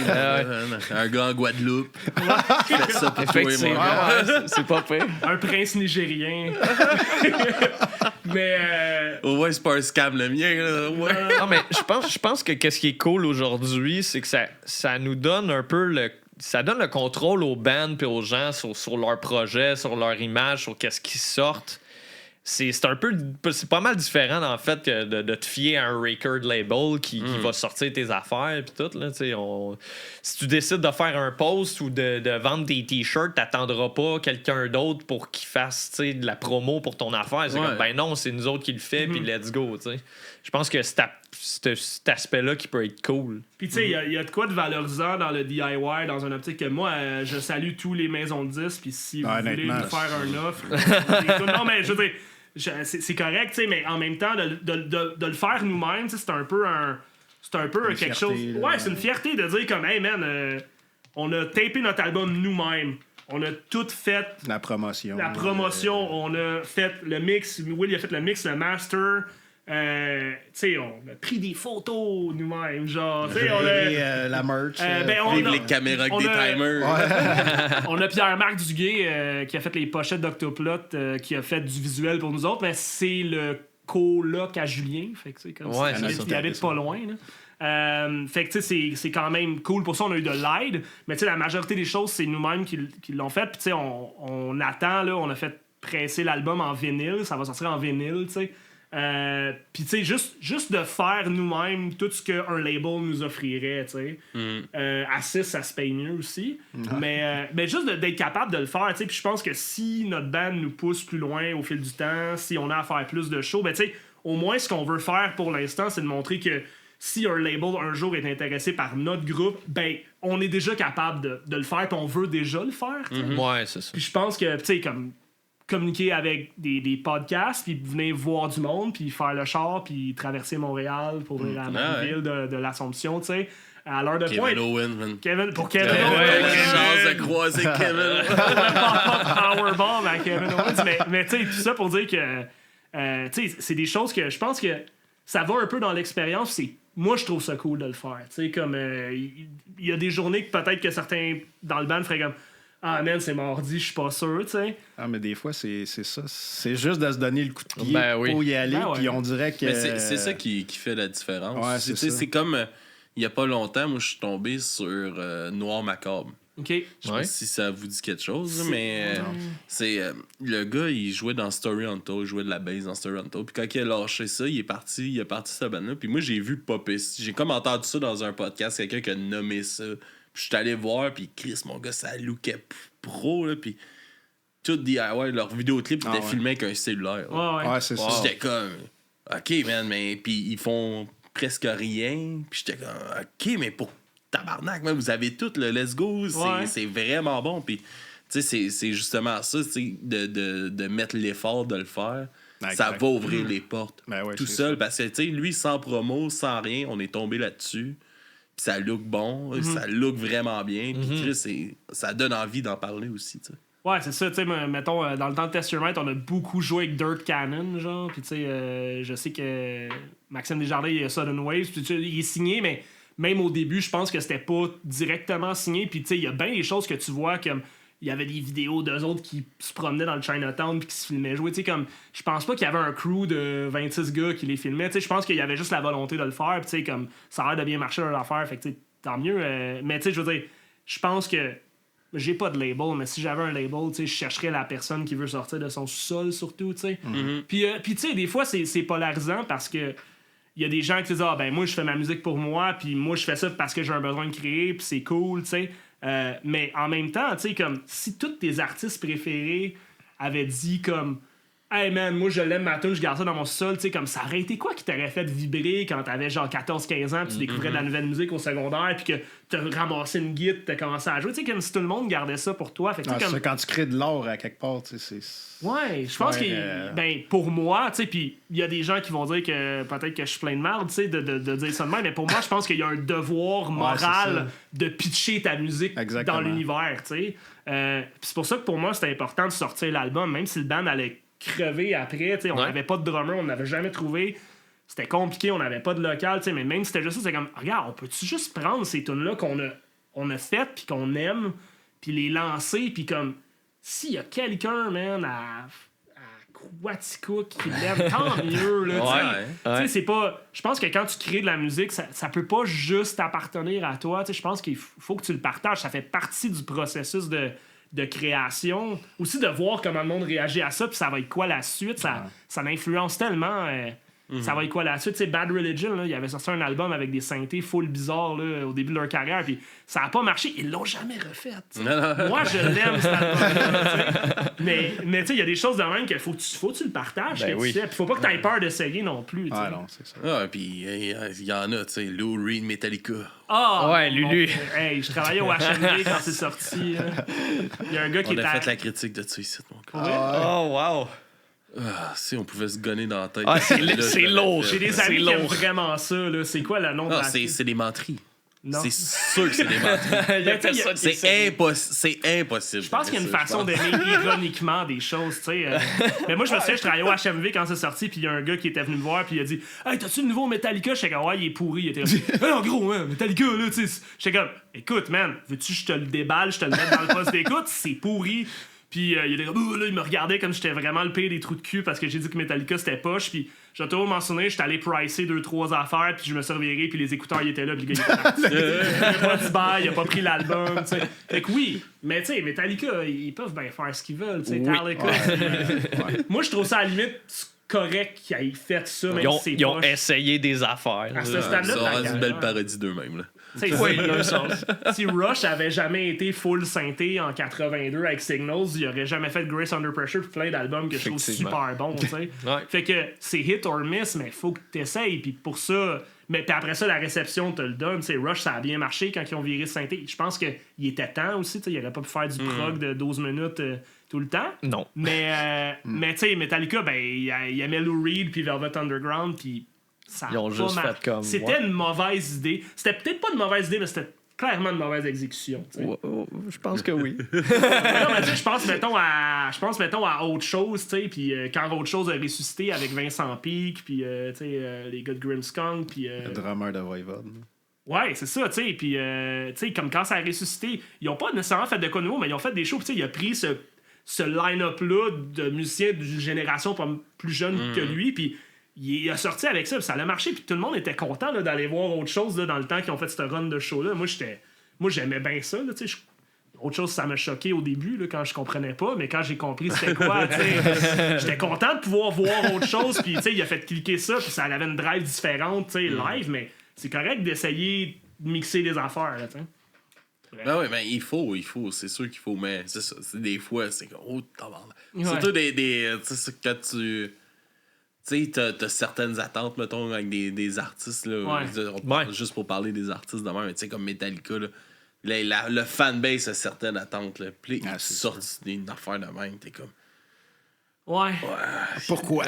un gars en Guadeloupe. Fais ça pour toi et Effectivement, moi. c'est pas pire. Un prince nigérien. Mais... Au moins, c'est pas un scam le mien. Là. Ouais. Non, mais je pense que qu'est-ce qui est cool aujourd'hui, c'est que ça nous donne un peu ça donne le contrôle aux bands et aux gens sur leur projet, sur leur image, sur qu'est-ce qui sortent. C'est pas mal différent en fait que de te fier à un record label qui va sortir tes affaires puis tout là, si tu décides de faire un post ou de vendre des t-shirts, t'attendras pas quelqu'un d'autre pour qu'il fasse de la promo pour ton affaire. C'est comme ben non, c'est nous autres qui le fait puis let's go, t'sais. Je pense que cet aspect-là qui peut être cool. Puis tu sais, il y a de quoi de valorisant dans le DIY, dans une optique que moi, je salue tous les maisons de disques, puis si vous voulez nous faire un offre... non, mais je veux dire, c'est correct, tu sais, mais en même temps, de le faire nous-mêmes, c'est un peu quelque fierté, chose... là. Ouais, c'est une fierté de dire comme, hey man, on a tapé notre album nous-mêmes. On a tout fait... La promotion. On a fait le mix. Will, il a fait le mix, le master... tu sais, on a pris des photos nous-mêmes, genre, tu sais, on a... la merch. Vive les caméras avec des timers. On a Pierre-Marc Duguay qui a fait les pochettes d'Octoplot, qui a fait du visuel pour nous autres, mais c'est le coloc à Julien, fait que c'est comme Ouais, il habite pas loin, là. Fait que tu sais, c'est quand même cool. Pour ça, on a eu de l'aide, mais tu sais, la majorité des choses, c'est nous-mêmes qui l'ont fait. Puis tu sais, on attend, là, on a fait presser l'album en vinyle, ça va sortir en vinyle, tu sais. Puis tu sais, juste de faire nous-mêmes tout ce qu'un label nous offrirait, tu sais. À 6, ça se paye mieux aussi. Mais juste d'être capable de le faire, tu sais. Puis je pense que si notre band nous pousse plus loin au fil du temps, si on a à faire plus de shows, ben tu sais, au moins ce qu'on veut faire pour l'instant, c'est de montrer que si un label un jour est intéressé par notre groupe, ben on est déjà capable de le faire, puis on veut déjà le faire, tu sais. Ouais, c'est ça. Puis je pense que, tu sais, comme communiquer avec des podcasts, puis venir voir du monde, puis faire le char, puis traverser Montréal pour venir à la ville de l'Assomption, tu sais, à l'heure de pointe. Kevin Owen, man. Pour Kevin Kevin Owens. Owen, chance de croiser Kevin. Powerbomb à Kevin Owens. Mais tu sais, tout ça pour dire que, tu sais, c'est des choses que je pense que ça va un peu dans l'expérience. Moi, je trouve ça cool de le faire. Tu sais, comme, il y a des journées que peut-être que certains dans le band feraient comme, ah man, c'est mardi, je suis pas sûr, tu sais. Ah, mais des fois, c'est ça. C'est juste de se donner le coup de pied Ben oui. pour y aller, puis on dirait que... Mais c'est ça qui fait la différence. Ouais, c'est ça. C'est comme, il y a pas longtemps, moi, je suis tombé sur Noir Macabre. OK. Je sais pas si ça vous dit quelque chose, mais c'est le gars, il jouait dans Story Untold, il jouait de la bass dans Story Untold. Puis quand il a lâché ça, il est parti sa bande-là. Puis moi, j'ai vu popper. J'ai comme entendu ça dans un podcast, quelqu'un qui a nommé ça. Puis je suis allé voir, puis Chris, mon gars, ça lookait pro, là. Puis tout DIY, leur vidéoclip était filmé avec un cellulaire. Ouais, c'est ça. J'étais comme, OK, man, mais puis ils font presque rien. Puis j'étais comme, OK, mais pour tabarnak, man, vous avez tout le let's go, c'est vraiment bon. Puis, tu sais, c'est justement ça, de mettre l'effort de le faire. Exact. Ça va ouvrir les portes tout seul. Parce que, tu sais, lui, sans promo, sans rien, on est tombé là-dessus. Puis ça look bon, ça look vraiment bien. Puis, ça donne envie d'en parler aussi, tu sais. Ouais, c'est ça, tu sais, mettons, dans le temps de Test Your Might, on a beaucoup joué avec Dirt Cannon, genre, puis tu sais, je sais que Maxime Desjardins, il a Sudden Waves, puis il est signé, mais même au début, je pense que c'était pas directement signé, puis tu sais, il y a bien des choses que tu vois, comme, il y avait des vidéos d'eux autres qui se promenaient dans le Chinatown puis qui se filmaient jouer, tu sais, comme, je pense pas qu'il y avait un crew de 26 gars qui les filmaient, tu sais, je pense qu'il y avait juste la volonté de le faire, puis tu sais, comme, ça a l'air de bien marcher leur affaire, fait que tu sais, tant mieux, mais tu sais, je veux dire, je pense que j'ai pas de label, mais si j'avais un label, tu sais, je chercherais la personne qui veut sortir de son sous-sol, surtout, tu sais. Puis tu sais, des fois, c'est polarisant parce que il y a des gens qui disent, ah, ben moi, je fais ma musique pour moi, puis moi, je fais ça parce que j'ai un besoin de créer, puis c'est cool, tu sais. Mais en même temps, tu sais, comme si tous tes artistes préférés avaient dit, comme, hey man, moi je l'aime ma tune, je garde ça dans mon sol, tu sais, comme ça aurait été quoi qui t'aurait fait vibrer quand t'avais genre 14-15 ans, puis tu découvrais de la nouvelle musique au secondaire, puis que t'as ramassé une guitare, t'as commencé à jouer, tu sais, comme si tout le monde gardait ça pour toi. Fait que, comme... quand tu crées de l'art à quelque part, tu sais, c'est. Ouais, je pense que, ben, pour moi, tu sais, puis il y a des gens qui vont dire que peut-être que je suis plein de merde, tu sais, de dire ça de même, mais pour moi, je pense qu'il y a un devoir moral de pitcher ta musique dans l'univers, tu sais. C'est pour ça que pour moi, c'était important de sortir l'album, même si le band allait crever après, tu sais, on n'avait pas de drummer, on n'avait jamais trouvé, c'était compliqué, on n'avait pas de local, tu sais, mais même si c'était juste ça, c'est comme, regarde, on peut-tu juste prendre ces tunes-là qu'on a faites, puis qu'on aime, puis les lancer, puis comme, s'il y a quelqu'un, man, à Quaticook qui l'aime, tant mieux, là, tu sais, c'est pas, je pense que quand tu crées de la musique, ça peut pas juste appartenir à toi, tu sais, je pense qu'il faut que tu le partages, ça fait partie du processus de création, aussi de voir comment le monde réagit à ça, puis ça va être quoi la suite, ça influence tellement, ça va être quoi la suite. Tu sais, Bad Religion, là, il avait sorti un album avec des synthés full bizarres là, au début de leur carrière, puis ça a pas marché, ils l'ont jamais refait. Moi, je l'aime, cet album-là, mais tu sais, il y a des choses de même qu'il faut que tu le partages, puis faut pas que tu aies peur d'essayer non plus. Ah non, c'est ça. Ah, puis il y en a, tu sais, Lou Reed, Metallica. Ah! Ouais, Lulu. Hey, je travaillais au HMV quand c'est sorti. Il y a un gars qui On a fait la critique de ça ici, mon gars. Oh, wow. Ah, si on pouvait se gonner dans la tête. Ah, c'est lourd. J'ai des amis qui aiment vraiment ça. Là. C'est quoi le nom de la c'est des menteries. Non. C'est sûr que c'est des menteries. C'est impossible. Je pense qu'il y a une façon d'aimer ironiquement des choses, tu sais. Mais moi, je me souviens, je travaillais au HMV quand c'est sorti, puis il y a un gars qui était venu me voir, puis il a dit « Hey, t'as-tu le nouveau Metallica? » J'étais comme « Ouais, il est pourri. » Il était comme « Non, gros, hein, Metallica, là, tu sais. » J'étais comme « Écoute, man, veux-tu que je te le déballe, je te le mette dans le poste d'écoute? C'est pourri. » Puis il était comme, là, il me regardait comme j'étais vraiment le pire des trous de cul parce que j'ai dit que Metallica c'était poche. Puis j'ai toujours mentionné, j'étais allé pricer 2-3 affaires, puis je me suis reviré, puis les écouteurs ils étaient là, puis le gars il était parti. Il a pas dit bye, il a pas pris l'album, tu sais. Fait que oui, mais tu sais, Metallica, ils peuvent bien faire ce qu'ils veulent, tu sais. Metallica, moi je trouve ça à la limite correct qu'ils aient fait ça, même si c'est ils ont essayé des affaires. À ce stade-là, ça aura une belle parodie d'eux-mêmes, là. Si Rush avait jamais été full synthé en 82 avec Signals, il aurait jamais fait Grace Under Pressure, plein d'albums que je trouve super bons, tu sais. Fait que c'est hit or miss, mais faut que t'essayes, puis pour ça, mais puis après ça la réception te le donne, tu sais. Rush ça a bien marché quand ils ont viré synthé. Je pense qu'il était temps aussi, tu sais, il aurait pas pu faire du prog de 12 minutes tout le temps. Non. Mais tu sais, Metallica, ben il aimait Lou Reed puis Velvet Underground, puis ils ont juste fait comme... C'était une mauvaise idée. C'était peut-être pas une mauvaise idée, mais c'était clairement une mauvaise exécution. Je pense que oui. Non, mais je pense, mettons, à Autre Chose, tu sais, puis quand Autre Chose a ressuscité avec Vincent Peake, puis tu sais, les gars de Grimmskunk, puis... le drummer de Voivode. Ouais, c'est ça, tu sais, puis tu sais, comme quand ça a ressuscité, ils ont pas nécessairement fait de quoi nouveau, mais ils ont fait des shows, tu sais, il a pris ce line-up-là de musiciens d'une génération plus jeune que lui, puis il a sorti avec ça, puis ça a marché, puis tout le monde était content là, d'aller voir Autre Chose là, dans le temps qu'ils ont fait ce run de show-là. Moi, j'aimais bien ça, là, tu sais. Autre Chose, ça m'a choqué au début, là, quand je comprenais pas, mais quand j'ai compris c'était quoi, tu sais, j'étais content de pouvoir voir Autre Chose, puis tu sais, il a fait cliquer ça, puis ça avait une drive différente, tu sais, live, mais c'est correct d'essayer de mixer des affaires, là, tu sais. Ben oui, mais il faut, c'est sûr qu'il faut, mais c'est ça, des fois, c'est comme, oh, surtout des tu sais, quand tu sais, t'as certaines attentes, mettons, avec des artistes, là, juste pour parler des artistes de même, tu sais, comme Metallica, là, le fanbase a certaines attentes, là, puis ils sortent une affaire de même, t'es comme... Ouais. Pourquoi?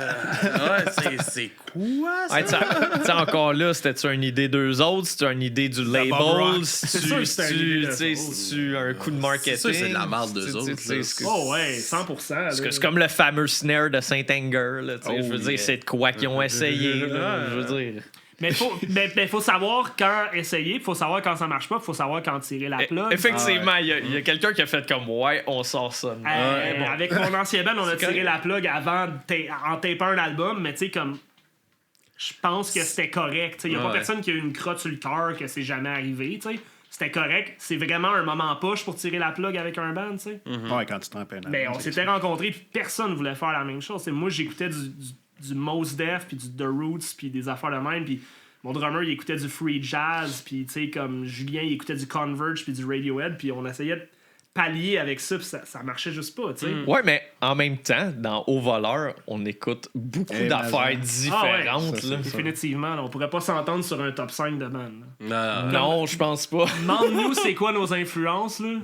C'est quoi, ça? Ouais, encore là, c'était-tu une idée d'eux autres? C'était une idée du label? C'est-tu un coup de marketing? C'est sûr, c'est de la merde d'eux autres. Oh ouais, 100%. C'est comme le fameux snare de Saint-Anger. Je veux dire, c'est de quoi qu'ils ont essayé. Là, je veux dire... Mais faut savoir quand essayer, faut savoir quand ça marche pas, faut savoir quand tirer la plug. Effectivement, il y a quelqu'un qui a fait comme ouais, on sort ça. Avec mon ancien band, on a tiré la plug avant en tapant un album, mais tu sais, comme je pense que c'était correct. Il y a pas personne qui a eu une crotte sur le cœur que c'est jamais arrivé. T'sais. C'était correct. C'est vraiment un moment en poche pour tirer la plug avec un band. T'sais. Ouais, quand tu t'en peines. Mais on s'était rencontrés, puis personne voulait faire la même chose. T'sais, moi, j'écoutais du Mos Def, puis du The Roots, puis des affaires de même, puis mon drummer, il écoutait du free jazz, puis tu sais, comme Julien, il écoutait du Converge, puis du Radiohead, puis on essayait de pallier avec ça, puis ça marchait juste pas, tu sais. Ouais, mais en même temps, dans Au voleur, on écoute beaucoup d'affaires différentes. Ça, définitivement, là, on pourrait pas s'entendre sur un top 5 de band. Non, je pense pas. Demande-nous c'est quoi nos influences, là.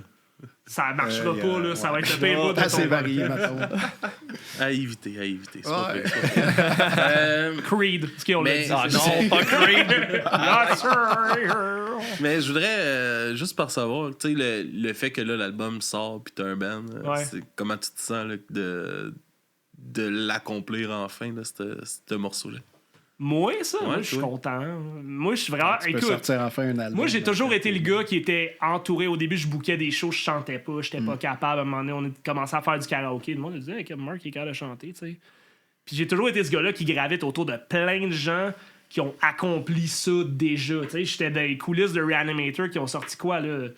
Ça marchera pas, là. Ça va être le pire bout de ton assez varié, maintenant. À éviter. C'est pas pire. Creed, ce qu'on l'a Mais- dit. Ah non, pas Creed. Mais je voudrais, juste par savoir, tu sais, le fait que là, l'album sort pis t'as un band, c'est comment tu te sens là, de l'accomplir enfin, là, ce morceau-là? Moi, ça, Ouais, moi, je suis toi. content. Moi, je suis vraiment. Tu peux Écoute, sortir enfin un album. moi, j'ai toujours été le gars qui était entouré. Au début, je bouquais des shows, je chantais pas, j'étais pas capable. À un moment donné, on a commencé à faire du karaoké. Le monde me disait, hey, comme Mark, il est capable de chanter, tu sais. Puis j'ai toujours été ce gars-là qui gravite autour de plein de gens qui ont accompli ça déjà. Tu sais, j'étais dans les coulisses de Reanimator qui ont sorti quoi, là?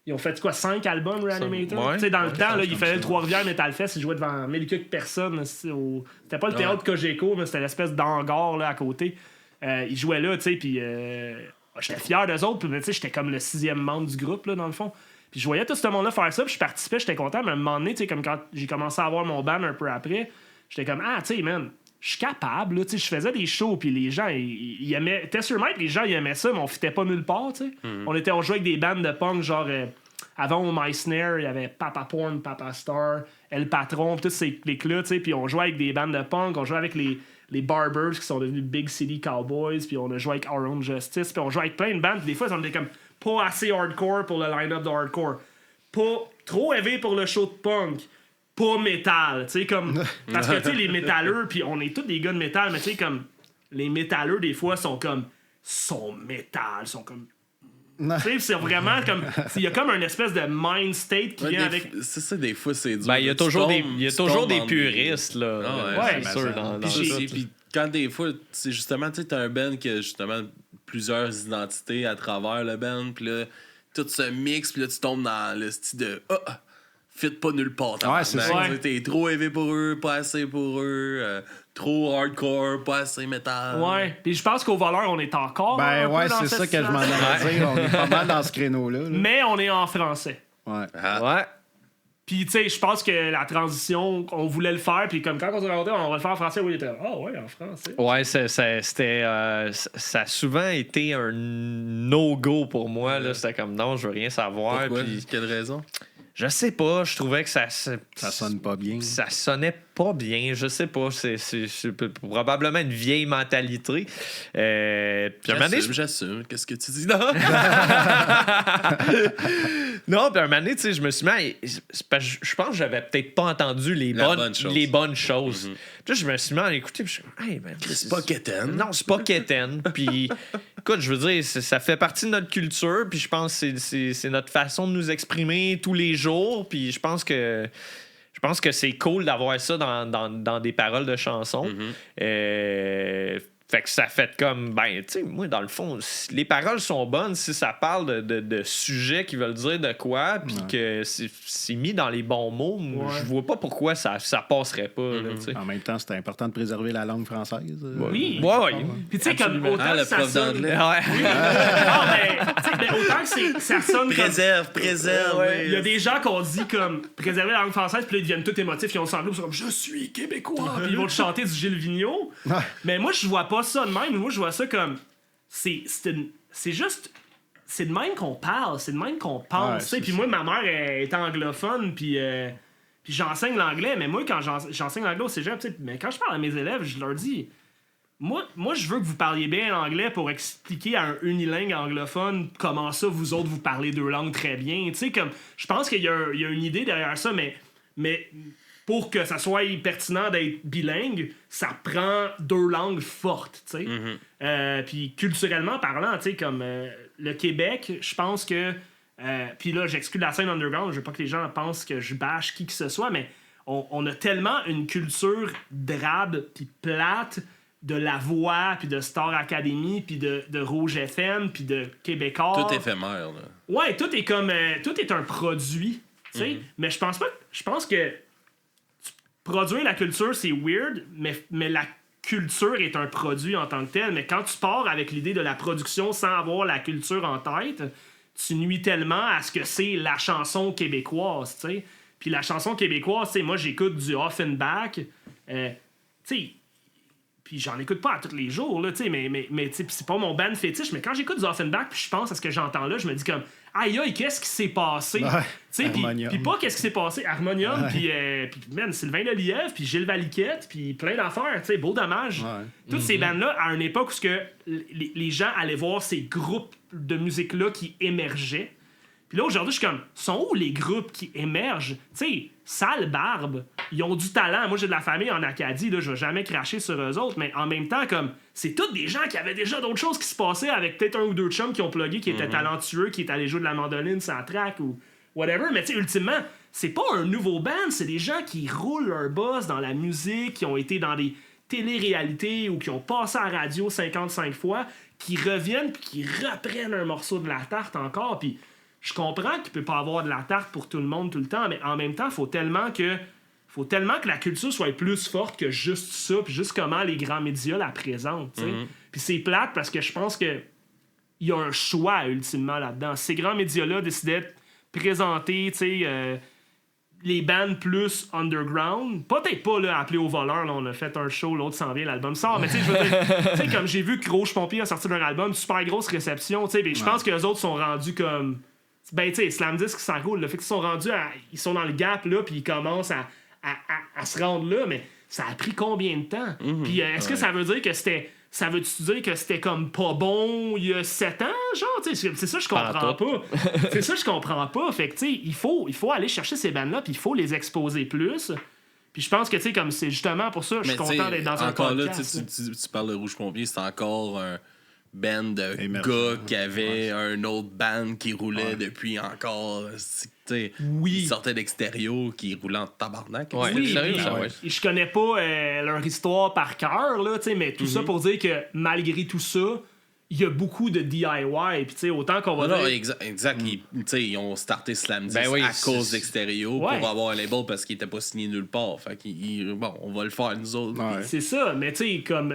Ils ont fait quoi, 5 albums Reanimator? Ouais. Tu sais, dans le temps, là, il fallait le Trois-Rivières Metal Fest, ils jouaient devant 1000 quelques personnes. C'était pas le théâtre Cogeco, mais c'était l'espèce d'hangar là, à côté. Ils jouaient là, tu sais, puis j'étais fier d'eux autres, puis tu sais, j'étais comme le 6e membre du groupe, là, dans le fond. Puis je voyais tout ce monde-là faire ça, puis je participais, j'étais content, mais à un moment donné, tu sais, comme quand j'ai commencé à avoir mon band un peu après, j'étais comme, tu sais, man, je suis capable, là, tu sais, je faisais des shows, puis les gens, ils aimaient. Test Your Might, les gens, ils aimaient ça, mais on fitait pas nulle part, tu sais. On jouait avec des bandes de punk, genre. Avant, au My Snare, il y avait Papa Porn, Papa Star, El Patron, tous ces clics-là, tu sais. Puis on jouait avec des bandes de punk, on jouait avec les Barbers qui sont devenus Big City Cowboys, puis on a joué avec Our Own Justice, puis on jouait avec plein de bandes. Puis des fois, on était comme pas assez hardcore pour le line-up de hardcore, pas trop heavy pour le show de punk, pas métal, tu sais, comme. Parce que, tu sais, les métalleux, puis on est tous des gars de métal, mais tu sais, comme. Les métalleux, des fois, sont comme. Sont métal, sont comme. Tu sais, c'est vraiment comme. Il y a comme une espèce de mind state qui vient avec. C'est ça, des fois, c'est dur. Ben, il y a Tu toujours tombes- des tu tombes entre puristes, là. ouais, c'est sûr, dans Puis ça. puis quand des fois, c'est justement, tu sais, t'as un band qui a justement plusieurs identités à travers le band, puis là, tout se mixe, puis là, tu tombes dans le style de fit pas nulle part. Ouais, c'est ça. Ouais. T'es trop heavy pour eux, pas assez pour eux, trop hardcore, pas assez métal. Ouais, puis je pense qu'au voleur, on est encore. un Ben peu ouais, dans c'est cette ça que je m'en situation. allais dire. On est pas mal dans ce créneau-là. là. Mais on est en français. Ouais. Ouais. Puis, tu sais, je pense que la transition, on voulait le faire, puis comme quand on s'est rencontrés, on va le faire en français, oui, il était là, ouais, en français. Ouais, ça a souvent été un no-go pour moi. Là. C'était comme non, je veux rien savoir. Pourquoi? Puis, Quelle raison? je sais pas, je trouvais que ça sonne pas bien. Ça sonnait pas bien, je sais pas. C'est probablement une vieille mentalité. Puis un moment donné, J'assume. Qu'est-ce que tu dis là? non, puis un moment donné, tu sais, je me suis mis je pense que j'avais peut-être pas entendu les bonnes choses. Puis là, je me suis mis à écouter, puis je suis comme, hey, man, C'est pas quétaine. Non, c'est pas quétaine. Puis, écoute, je veux dire, ça fait partie de notre culture, puis je pense que c'est notre façon de nous exprimer tous les jours, puis je pense que c'est cool d'avoir ça dans des paroles de chansons. Fait que ça fait comme, ben, tu sais, moi, dans le fond, si les paroles sont bonnes, si ça parle de sujets qui veulent dire de quoi, puis que c'est mis dans les bons mots, je vois pas pourquoi ça passerait pas. Là, tu sais. En même temps, c'est important de préserver la langue française. Oui. Ouais. Puis, tu sais, comme autant que le ça prof sonne. d'anglais. Ouais. Non, mais, tu sais, mais autant que ça sonne comme. Préserve. Il y a des gens qui ont dit comme préserver la langue française, puis là, ils deviennent tout émotifs, ils ont semblé, ils sont comme je suis québécois, puis ils vont te chanter du Gilles Vigneault. Mais moi, je vois pas ça de même. Moi, je vois ça comme c'est juste. C'est de même qu'on parle, c'est de même qu'on pense. Ouais, Puis moi, ma mère est anglophone, puis j'enseigne l'anglais, mais moi, quand j'enseigne l'anglais au cégep, mais quand je parle à mes élèves, je leur dis. Moi, je veux que vous parliez bien l'anglais pour expliquer à un unilingue anglophone comment ça, vous autres, vous parlez deux langues très bien. Tu sais, comme, je pense qu'il y a une idée derrière ça, mais pour que ça soit pertinent d'être bilingue, ça prend deux langues fortes, tu sais. Puis culturellement parlant, tu sais, comme le Québec, je pense que... puis là, j'exclus la scène underground, je veux pas que les gens pensent que je bâche qui que ce soit, mais on a tellement une culture drabe puis plate de La Voix, puis de Star Academy, puis de Rouge FM, puis de Québécois. Tout éphémère, là. Ouais, tout est comme... tout est un produit, tu sais. Mais je pense que produire la culture, c'est weird, mais la culture est un produit en tant que tel. Mais quand tu pars avec l'idée de la production sans avoir la culture en tête, tu nuis tellement à ce que c'est la chanson québécoise, tu sais. Puis la chanson québécoise, tu sais, moi, j'écoute du Offenbach, tu sais, puis j'en écoute pas à tous les jours, là, tu sais, mais c'est pas mon band fétiche, mais quand j'écoute du Offenbach, puis je pense à ce que j'entends là, je me dis comme, aïe, qu'est-ce qui s'est passé? Tu sais, puis pas qu'est-ce qui s'est passé, Harmonium, puis man, Sylvain Lelièvre, puis Gilles Valiquette, puis plein d'affaires, tu sais, Beau Dommage. Toutes ces bandes-là, à une époque où les gens allaient voir ces groupes de musique-là qui émergeaient. Puis là, aujourd'hui, je suis comme, sont où les groupes qui émergent? Tu sais, Sale Barbe, ils ont du talent. Moi, j'ai de la famille en Acadie, là, je vais jamais cracher sur eux autres, mais en même temps, comme, c'est tous des gens qui avaient déjà d'autres choses qui se passaient avec peut-être un ou deux chums qui ont plugué, qui étaient talentueux, qui étaient allés jouer de la mandoline sans track ou whatever. Mais tu sais, ultimement, c'est pas un nouveau band, c'est des gens qui roulent leur boss dans la musique, qui ont été dans des télé-réalités ou qui ont passé à la radio 55 fois, qui reviennent puis qui reprennent un morceau de la tarte encore, puis je comprends qu'il peut pas avoir de la tarte pour tout le monde tout le temps, mais en même temps, faut tellement que la culture soit plus forte que juste ça, puis juste comment les grands médias la présentent. Puis c'est plate parce que je pense que il y a un choix ultimement là-dedans. Ces grands médias-là décidaient de présenter, tu sais, les bands plus underground. Peut-être pas là, appelé au voleur, là, on a fait un show, l'autre s'en vient, l'album sort, mais tu sais, je veux dire, comme j'ai vu que Gros Pompier a sorti d'un album, super grosse réception, tu sais, je pense que les autres sont rendus comme. Ben, tu sais, Slam Disc s'en roule. Le fait qu'ils sont rendus ils sont dans le gap, là, puis ils commencent à se rendre là, mais ça a pris combien de temps? Puis est-ce que ça veut dire que c'était. Ça veut-tu dire que c'était comme pas bon il y a 7 ans, genre? Tu sais, c'est ça que je comprends pas. C'est ça que je comprends pas. Fait que, tu sais, il faut aller chercher ces bandes-là, puis il faut les exposer plus. Puis je pense que, tu sais, comme c'est justement pour ça, je suis content d'être dans un podcast. Là, tu parles de Rouge Pompier, c'est encore un band de gars qui avait un autre band qui roulait depuis encore. Ils sortaient d'extérieur, qui roulaient en tabarnak. Oui, je connais pas leur histoire par cœur, là, mais tout ça pour dire que malgré tout ça, il y a beaucoup de DIY. Puis, autant qu'on va dire... Exact. Ils ont starté Slam Disc à cause d'extérieur pour avoir un label parce qu'il était pas signé nulle part. Fait bon, on va le faire nous autres. C'est ça, mais tu sais, comme...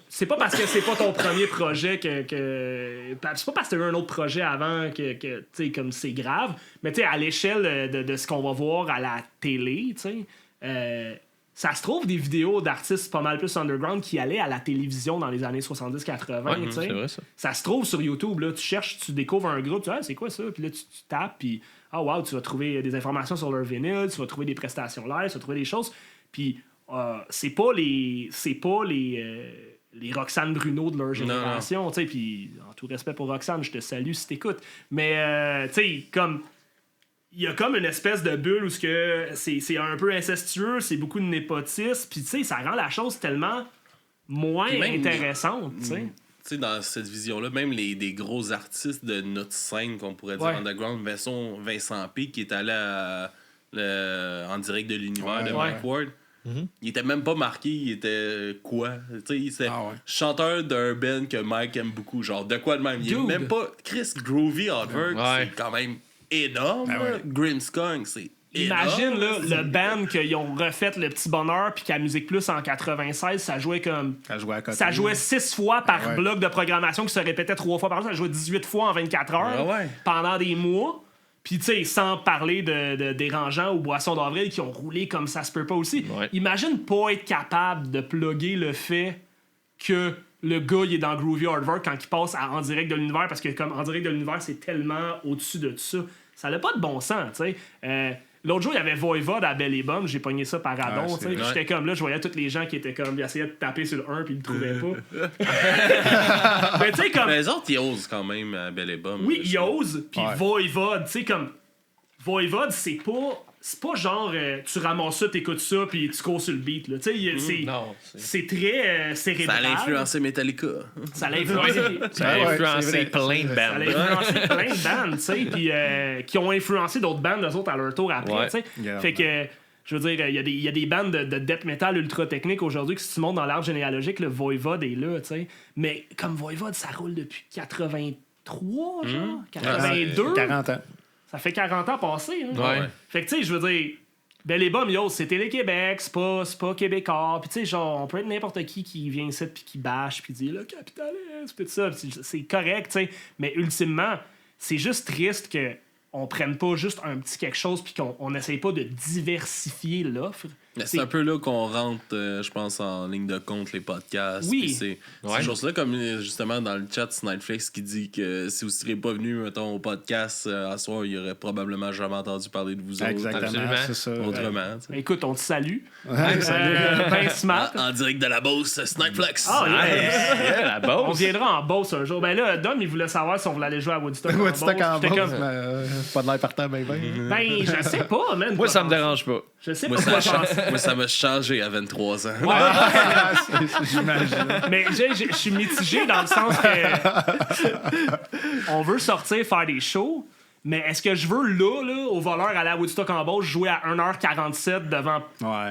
c'est pas parce que c'est pas ton premier projet que... C'est pas parce que t'as eu un autre projet avant que tu sais, comme c'est grave. Mais tu sais, à l'échelle de ce qu'on va voir à la télé, tu sais... ça se trouve des vidéos d'artistes pas mal plus underground qui allaient à la télévision dans les années 70-80. C'est vrai, ça se trouve sur YouTube. Là, tu cherches, tu découvres un groupe, tu dis c'est quoi ça? Puis là, tu tapes, puis wow, tu vas trouver des informations sur leur vinyle, tu vas trouver des prestations live, tu vas trouver des choses. Puis c'est pas les Roxane Bruno de leur génération. Puis en tout respect pour Roxane, je te salue si t'écoutes. Mais tu sais, comme... Il y a comme une espèce de bulle où c'est un peu incestueux, c'est beaucoup de népotisme, puis tu sais, ça rend la chose tellement moins intéressante, tu sais. Tu sais, dans cette vision-là, même des gros artistes de notre scène, qu'on pourrait dire underground, Vincent P, qui est allé en direct de l'univers de Mike Ward, il était même pas marqué, il était quoi? Tu sais, il était chanteur d'un band que Mike aime beaucoup, genre de quoi de même. Il est même pas Chris Groovy Hardwork, c'est quand même énorme. Grimmskunk, c'est imagine là, le band qu'ils ont refait Le Petit Bonheur puis qu'à Musique Plus en 96, ça jouait comme... Ça jouait 6 fois par bloc de programmation qui se répétait 3 fois par jour. Ça jouait 18 fois en 24 heures pendant des mois. Puis tu sais, sans parler de Dérangeants ou Boissons d'Avril qui ont roulé comme ça se peut pas aussi. Imagine pas être capable de plugger le fait que le gars il est dans Groovy Hardwork quand il passe En Direct de l'Univers, parce que comme En Direct de l'Univers c'est tellement au-dessus de tout ça. Ça n'a pas de bon sens, tu sais. L'autre jour, il y avait Voivod à Belle et Bonne. J'ai pogné ça par radon, tu sais. J'étais comme là, je voyais tous les gens qui étaient comme... Ils essayaient de taper sur le 1 puis ils le trouvaient pas. Mais tu sais, comme... Mais les autres, ils osent quand même à Belle et Bonne. Oui, ils osent. Puis Voivod, tu sais, comme... Voivod, c'est pas genre tu ramasses ça, t'écoutes ça, puis tu cours sur le beat. Là. C'est très cérébral. Ça a influencé Metallica. Ça a influencé plein de bands. Ça a influencé plein de bands, tu sais, puis qui ont influencé d'autres bands, eux autres, à leur tour après. Tu sais. Fait que, je veux dire, il y a des bandes de death metal ultra techniques aujourd'hui que si tu montes dans l'arbre généalogique, le Voivod est là, tu sais. Mais comme Voivod, ça roule depuis 83, genre, 82. 40 ans. Ça fait 40 ans passés. Hein? Fait que, tu sais, je veux dire, Belle et Bonne, c'est Télé-Québec, c'est pas québécois. Puis, tu sais, genre, on peut être n'importe qui vient ici, puis qui bâche, puis dit le capitalisme, puis tout ça. C'est correct, tu sais. Mais ultimement, c'est juste triste que on prenne pas juste un petit quelque chose puis qu'on n'essaye pas de diversifier l'offre. Mais c'est un peu là qu'on rentre, je pense, en ligne de compte les podcasts. Oui. Puis ces choses-là, comme justement dans le chat, c'est Netflix qui dit que si vous ne seriez pas venu, mettons, au podcast à soir, il aurait probablement jamais entendu parler de vous autres. Exactement, c'est ça. Autrement. Écoute, on te salue. Ouais, salut. Ben smart. En direct de la Beauce, Snipeflex. Ah, Yeah, la On Beauce. viendra en Beauce un jour. Ben là, Dom, il voulait savoir si on voulait aller jouer à Woodstock. Woodstock en J'étais Beauce, comme, pas de l'air partant, ben. ben, je sais pas, man. Moi, ça me dérange pas. Je sais Moi, pas quoi ça penser. moi, ça m'a changé à 23 ans. J'imagine. Mais je suis mitigé dans le sens que on veut sortir, faire des shows, mais est-ce que je veux là, au voleur, aller à Woodstock en Beauce, jouer à 1h47 devant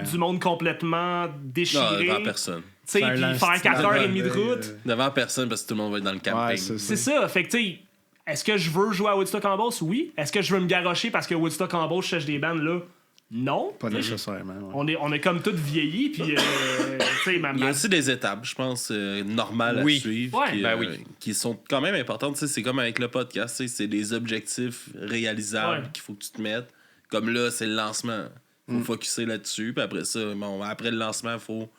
du monde complètement Non, déchiré? devant personne. Tu sais, Faire puis l'instinct. faire 4h30 de route. Devant personne parce que tout le monde va être dans le camping. Ouais, C'est ça. Fait que, tu sais, est-ce que je veux jouer à Woodstock en Beauce? Oui. Est-ce que je veux me garrocher parce que Woodstock en Beauce, je cherche des bandes là? Non. Pas nécessairement. Ouais. On est comme tous vieillis, puis, tu sais, Il y a aussi des étapes, je pense, normales à suivre. Ouais. Qui, Ben oui. qui sont quand même importantes. Tu sais, c'est comme avec le podcast, tu sais, c'est des objectifs réalisables Ouais. qu'il faut que tu te mettes. Comme là, c'est le lancement. Faut focusser là-dessus. Puis après ça, bon, après le lancement, faut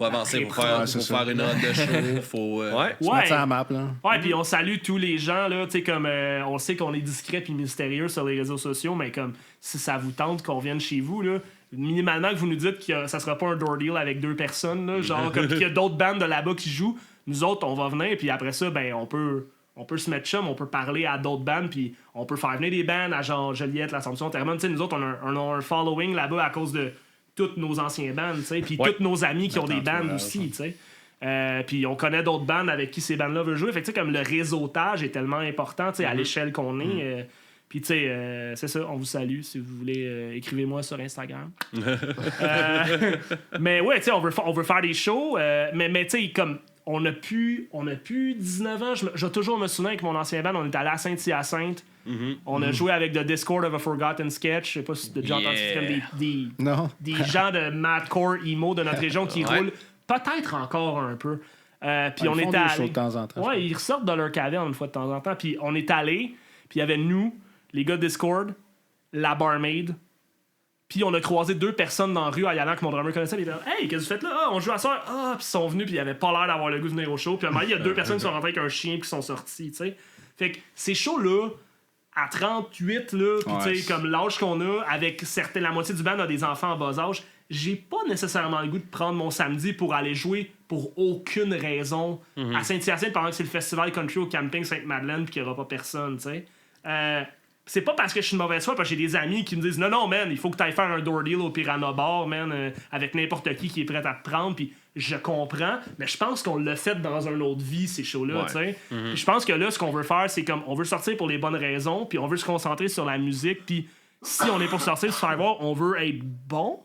avancer. Faut faire une run de show. Faut, Se mettre ça à la map, là. Ouais, puis on salue tous les gens, là, tu sais, comme on sait qu'on est discret puis mystérieux sur les réseaux sociaux, mais comme si ça vous tente qu'on vienne chez vous, là, minimalement que vous nous dites que ça sera pas un door deal avec 2 personnes, là, genre comme qu'il y a d'autres bandes de là-bas qui jouent, nous autres, on va venir, puis après ça, ben, on peut se mettre chum, on peut parler à d'autres bandes, puis on peut faire venir des bandes à genre Joliette, l'Assomption, Terrebonne, tu sais, nous autres, on a un following là-bas à cause de toutes nos anciens bandes, tu sais, puis tous nos amis qui ont des bandes aussi, tu sais. Puis on connaît d'autres bandes avec qui ces bandes-là veulent jouer. Fait que, tu sais, comme le réseautage est tellement important, tu sais, à l'échelle qu'on est. Puis, tu sais, c'est ça, on vous salue. Si vous voulez, écrivez-moi sur Instagram. Mais ouais, tu sais, on veut faire des shows. Mais tu sais, comme on a plus 19 ans, je vais toujours me souvenir avec mon ancien band, on est allé à Saint-Hyacinthe. On a joué avec The Discord of a Forgotten Sketch. Je sais pas si tu as déjà entendu, c'est comme des gens de madcore emo de notre région qui roulent peut-être encore un peu. Puis on était allé. De temps en temps. Ouais, ils ressortent de leur caverne une fois de temps en temps. Puis on est allé, puis il y avait nous, les gars de Discord, la barmaid. Puis on a croisé 2 personnes dans la rue en y allant que mon drummer connaissait. Puis ils étaient là, hey, qu'est-ce que vous faites là? Ah, on joue à soir. Ah, puis ils sont venus, puis ils avaient pas l'air d'avoir le goût de venir au show. Puis à un moment, il y a 2 personnes qui sont rentrées avec un chien, puis qui sont sortis, tu sais. Fait que ces shows-là, à 38, là, puis tu sais, comme l'âge qu'on a, avec la moitié du band a des enfants en bas âge, j'ai pas nécessairement le goût de prendre mon samedi pour aller jouer pour aucune raison à Saint-Hyacinthe pendant que c'est le festival country au camping Sainte-Madeleine puis qu'il n'y aura pas personne, tu sais. C'est pas parce que je suis de mauvaise foi, parce que j'ai des amis qui me disent non, man, il faut que tu ailles faire un door deal au Piranha Bar, man, avec n'importe qui est prêt à te prendre, puis je comprends, mais je pense qu'on l'a fait dans une autre vie, ces shows-là, tu sais. Puis je pense que là, ce qu'on veut faire, c'est comme, on veut sortir pour les bonnes raisons, puis on veut se concentrer sur la musique, puis si on est pour sortir, se faire voir, on veut être bon.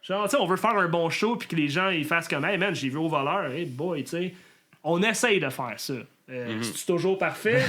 Genre, tu sais, on veut faire un bon show, puis que les gens, ils fassent comme, hey, man, j'ai vu au voleur, hey, boy, tu sais. On essaye de faire ça. C'est toujours parfait?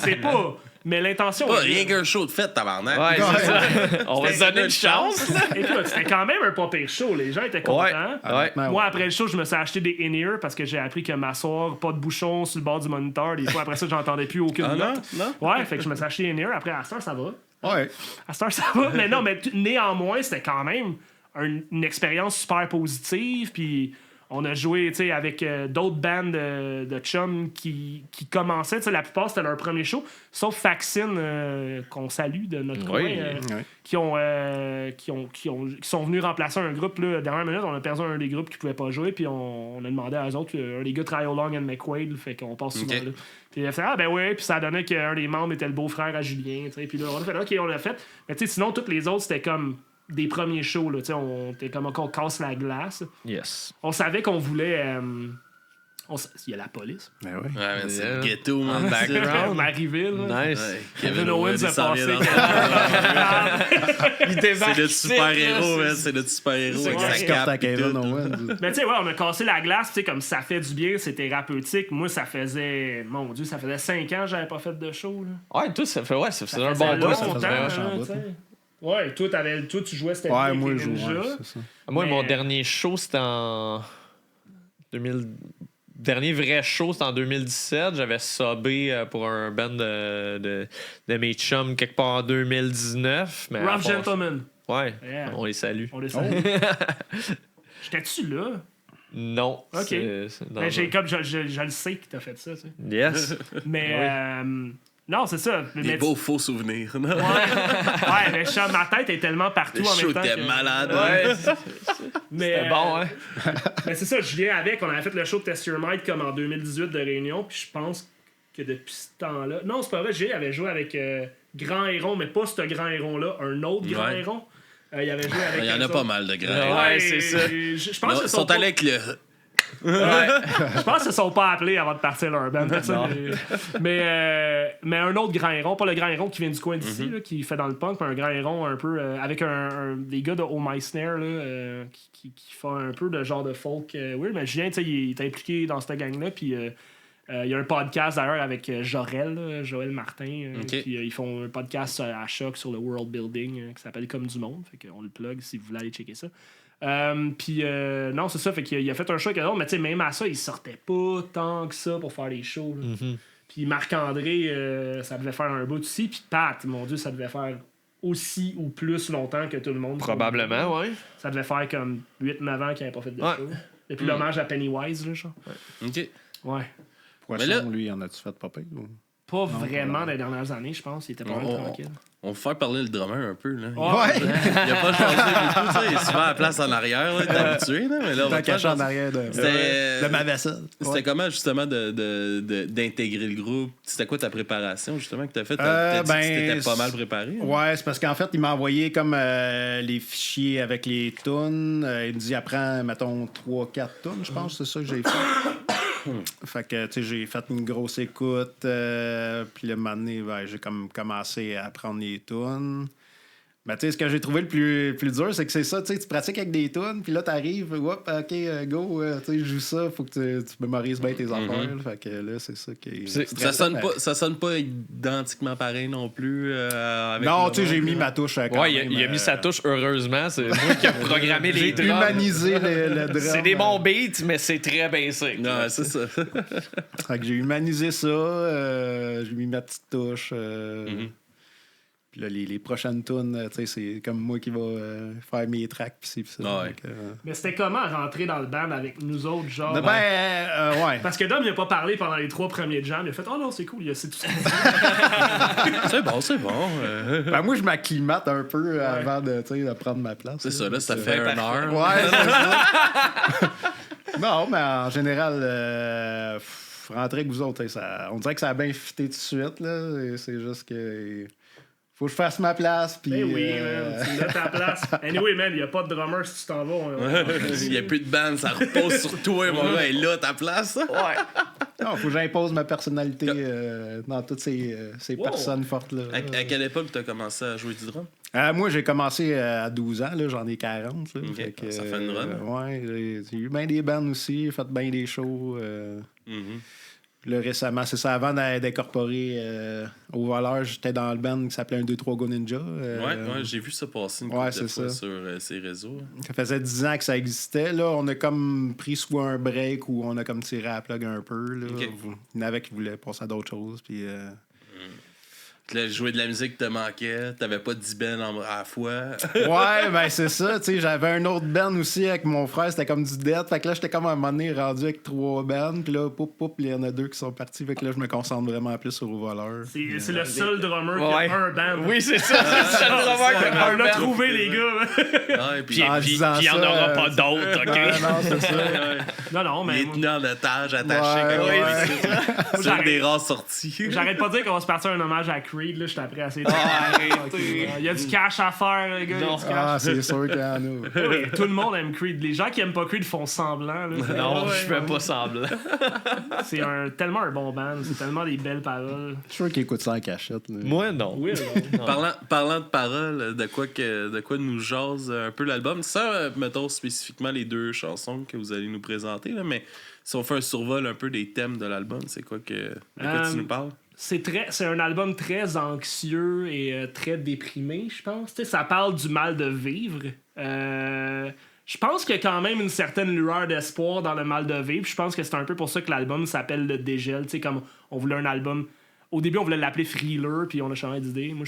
C'est pas. Mais l'intention. Pas rien qu'un show de fête, tabarnak. Ouais, c'est ça. On va se donner une chance. Écoute, c'était quand même un pas pire show. Les gens étaient contents. Ouais. Moi, après le show, je me suis acheté des in-ear parce que j'ai appris que m'asseoir, pas de bouchon sur le bord du moniteur. Des fois, après ça, j'entendais plus aucune note. Non? Ouais, fait que je me suis acheté des in-ear. Après, à cette heure, ça va. Ouais. À cette heure, ça va. Mais non, mais néanmoins, c'était quand même une expérience super positive. Puis on a joué avec d'autres bandes de chums qui commençaient. La plupart, c'était leur premier show. Sauf Faxine, qu'on salue de notre coin, qui sont venus remplacer un groupe. Là, dernière minute, on a perdu un des groupes qui ne pouvait pas jouer. Puis on a demandé à eux autres. Un des gars travaille au Long and McQuaid. Fait qu'on passe souvent là. Puis il a fait ah ben ouais. Puis ça donnait qu'un des membres était le beau-frère à Julien. Puis là, on a fait OK, on l'a fait. Mais sinon, tous les autres, c'était comme des premiers shows, là, on était comme qu'on casse la glace. Yes. On savait qu'on voulait. Il y a la police. Ben oui. Ouais, mais c'est le ghetto, man. Background. Marieville. Nice. Ouais, Kevin Owens il a s'en passé. vient Il C'est débarque. notre super-héros, man. C'est notre super-héros avec sa Carte à cape. et Kevin tout. Owens. Mais tu sais, ouais, on a cassé la glace, comme ça fait du bien, c'est thérapeutique. Moi, ça faisait. Mon Dieu, ça faisait 5 ans que j'avais pas fait de show. Là. Ouais, tout ça fait. Ouais, ça faisait un Ça bon faisait bout. longtemps, ça faisait hein, un bout, tu sais. Ouais, toi, tu jouais cette Ouais, avec moi, les je joue. Ninjas. Ouais, c'est ça. Moi, Mais- mon dernier show, c'était en dernier vrai show, c'était en 2017. J'avais subbé pour un band de mes chums quelque part en 2019. Mais Rough Gentlemen. Ouais, Yeah. on les salue. On les salue. J'étais-tu là? Non. Ok. c'est dans Ben, un- comme je le sais que t'as fait ça, tu sais. Yes. Mais non, c'est ça. Des Mais beaux faux souvenirs. ouais, mais ma tête est tellement partout Le en show même temps. était que- malade. Ouais, Mais, c'était bon, hein? Mais c'est ça, Julien avec, on avait fait le show de Test Your Might comme en 2018 de Réunion, puis je pense que depuis ce temps-là. Non, c'est pas vrai, Julien avait joué avec Grand Héron, mais pas ce Grand Héron-là, un autre Grand Ouais. Héron. Il avait joué avec. Il y en a pas mal de grands. Ouais, c'est ça. Je pense Ils que sont allés avec le. je pense qu'ils sont pas appelés avant de partir leur band. Non. Mais un autre Grand Héron, pas le Grand Héron qui vient du coin d'ici, là, qui fait dans le punk, mais un Grand Héron un peu avec des gars de Oh My Snare là, qui font un peu de genre de folk. Oui, mais Julien, tu sais, il est impliqué dans cette gang-là, puis il y a un podcast d'ailleurs avec Jorel, là, Joël Martin, Ok. puis ils font un podcast à Choc sur le world building qui s'appelle Comme du monde, fait qu'on le plug si vous voulez aller checker ça. Puis non, c'est ça, fait qu'il a fait un show avec eux autres, mais tu sais, même à ça, il sortait pas tant que ça pour faire les shows. Là. Puis Marc-André, ça devait faire un bout aussi, puis Pat, mon Dieu, ça devait faire aussi ou plus longtemps que tout le monde. Probablement, ouais. Ça devait faire comme 8-9 ans qu'il n'avait pas fait de Ouais. show. Depuis l'hommage à Pennywise, là, genre. Ok. Ouais. Poisson, Mais là- lui, en as-tu fait pas pire? Ou... Pas vraiment dans les dernières années, je pense. Il était pas mal tranquille. On va faire parler le drummer un peu. Là. Ouais. Il a pas changé beaucoup. Tu sais, il est souvent à la place en arrière. Là, t'es habitué. Là, mais là, on va T'as caché en arrière C'était- de ma vaisselle. C'était comment, justement, d'intégrer le groupe? C'était quoi ta préparation, justement, que t'as faite? T'as dit que t'étais pas mal préparé? Hein? Ouais, c'est parce qu'en fait, il m'a envoyé comme les fichiers avec les tunes. Il me dit, apprends, mettons, 3-4 tunes, je pense, c'est ça que j'ai fait. Fait que, tu sais, j'ai fait une grosse écoute. Puis le moment donné, ben, j'ai comme commencé à apprendre les tunes. Mais tu sais, ce que j'ai trouvé le plus dur, c'est que c'est ça, tu sais, tu pratiques avec des tunes, puis là, t'arrives, hop, OK, go, tu sais, joue ça, faut que tu mémorises bien tes affaires. Fait que là, c'est ça qui Ça sonne pas identiquement pareil non plus. Avec non, le tu sais, j'ai monde, mis là. ma touche quand Ouais, même, il a mis sa touche, heureusement. C'est moi qui ai programmé les J'ai drums. humanisé le drum. C'est des bons beats, mais c'est très basic. Non, c'est ça. Fait que j'ai humanisé ça, j'ai mis ma petite touche. Puis là, les prochaines tunes, tu sais, c'est comme moi qui va faire mes tracks, pis c'est pis ça. Ouais. Fait que, Mais c'était comment rentrer dans le band avec nous autres, genre? ouais. Parce que Dom, il a pas parlé pendant les 3 premiers jams. Il a fait « Oh non, c'est cool, c'est tout ça. C'est bon, c'est bon. Ben, moi, je m'acclimate un peu avant de, tu sais, de prendre ma place. C'est ça, là, ça fait une heure. Ouais, c'est ça. Non, mais en général, rentrer avec vous autres, on dirait que ça a bien fité tout de suite. Là, et c'est juste que faut que je fasse ma place. Puis, Ben oui, man, tu l'as ta place. Anyway, man, il n'y a pas de drummer si tu t'en vas. Il n'y a plus de band, ça repose sur toi, mon gars. Et là, ta place. non, faut que j'impose ma personnalité dans toutes ces personnes fortes-là. À quelle époque tu as commencé à jouer du drum? Moi, j'ai commencé à 12 ans, là, j'en ai 40. Là, Ok, ça fait une run. Ouais, j'ai eu bien des bands aussi, j'ai fait bien des shows. Là, récemment, c'est ça, avant d'incorporer au voleur, j'étais dans le band qui s'appelait 1, 2, 3 Go Ninja. Ouais, j'ai vu ça passer une couple de fois sur ces réseaux. Ça faisait 10 ans que ça existait. Là, on a comme pris soit un break ou on a comme tiré à la plug un peu. Là. Ok. Il y en avait qui voulaient passer à d'autres choses. Puis, Là, jouer de la musique te manquait, t'avais pas 10 bands à la fois. ouais, ben c'est ça. Tu sais, j'avais un autre band aussi avec mon frère, c'était comme du death. Fait que là, j'étais comme à un moment donné rendu avec 3 bands. Puis là, il y en a 2 qui sont partis. Fait que là, je me concentre vraiment plus sur le voleur. C'est le seul drummer qui a un band. Oui, c'est ça. C'est le seul drummer qui a un On l'a band. trouvé, les gars. Ouais, Puis En il disant n'y en ça, aura pas d'autres, OK? Non, c'est ça. Non, il mais est tenu en otage, attaché. Ouais, quand ouais. il est ici. C'est une des rares sorties. j'arrête pas de dire qu'on va se partir un hommage à Creed. Là, j'étais prêt à essayer de... arrêtez. Il y a du cash à faire, les gars. il y a Non. du cash. Ah, c'est sûr qu'il y en a. Oui, tout le monde aime Creed. Les gens qui aiment pas Creed font semblant. Là. Non, Ouais, je fais pas semblant. C'est tellement un bon band. C'est tellement des belles paroles. Je suis sûr qu'il écoute ça en cachette. Là. Moi, non. Oui, Parlant de paroles, de quoi nous jase un peu l'album, ça, mettons spécifiquement les 2 chansons que vous allez nous présenter, là, mais si on fait un survol un peu des thèmes de l'album, c'est quoi de quoi tu nous parles? c'est un album très anxieux et très déprimé, je pense. Tu sais, ça parle du mal de vivre. Je pense qu'il y a quand même une certaine lueur d'espoir dans le mal de vivre. Je pense que c'est un peu pour ça que l'album s'appelle Le Dégel. Tu sais, comme on voulait un album. Au début, on voulait l'appeler Thriller, puis on a changé d'idée. Moi,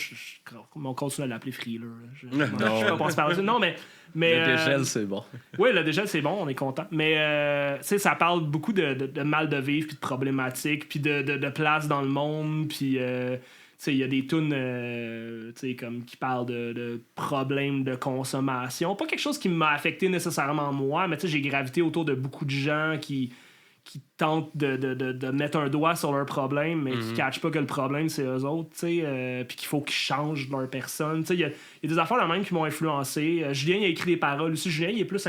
on continue à l'appeler Thriller. Je suis pas passé par là. Non, mais le dégel, c'est bon. Oui, le dégel, c'est bon, on est content. Mais, tu sais, ça parle beaucoup de mal de vivre, puis de problématiques, puis de place dans le monde, puis, tu sais, il y a des tunes, tu sais, comme qui parlent de problèmes de consommation. Pas quelque chose qui m'a affecté nécessairement moi, mais tu sais, j'ai gravité autour de beaucoup de gens qui tentent de mettre un doigt sur leur problème, mais qui ne catchent pas que le problème, c'est eux autres, tu sais, puis qu'il faut qu'ils changent leur personne. Tu sais, il y a des affaires là même qui m'ont influencé. Julien, il a écrit des paroles aussi. Julien, il est plus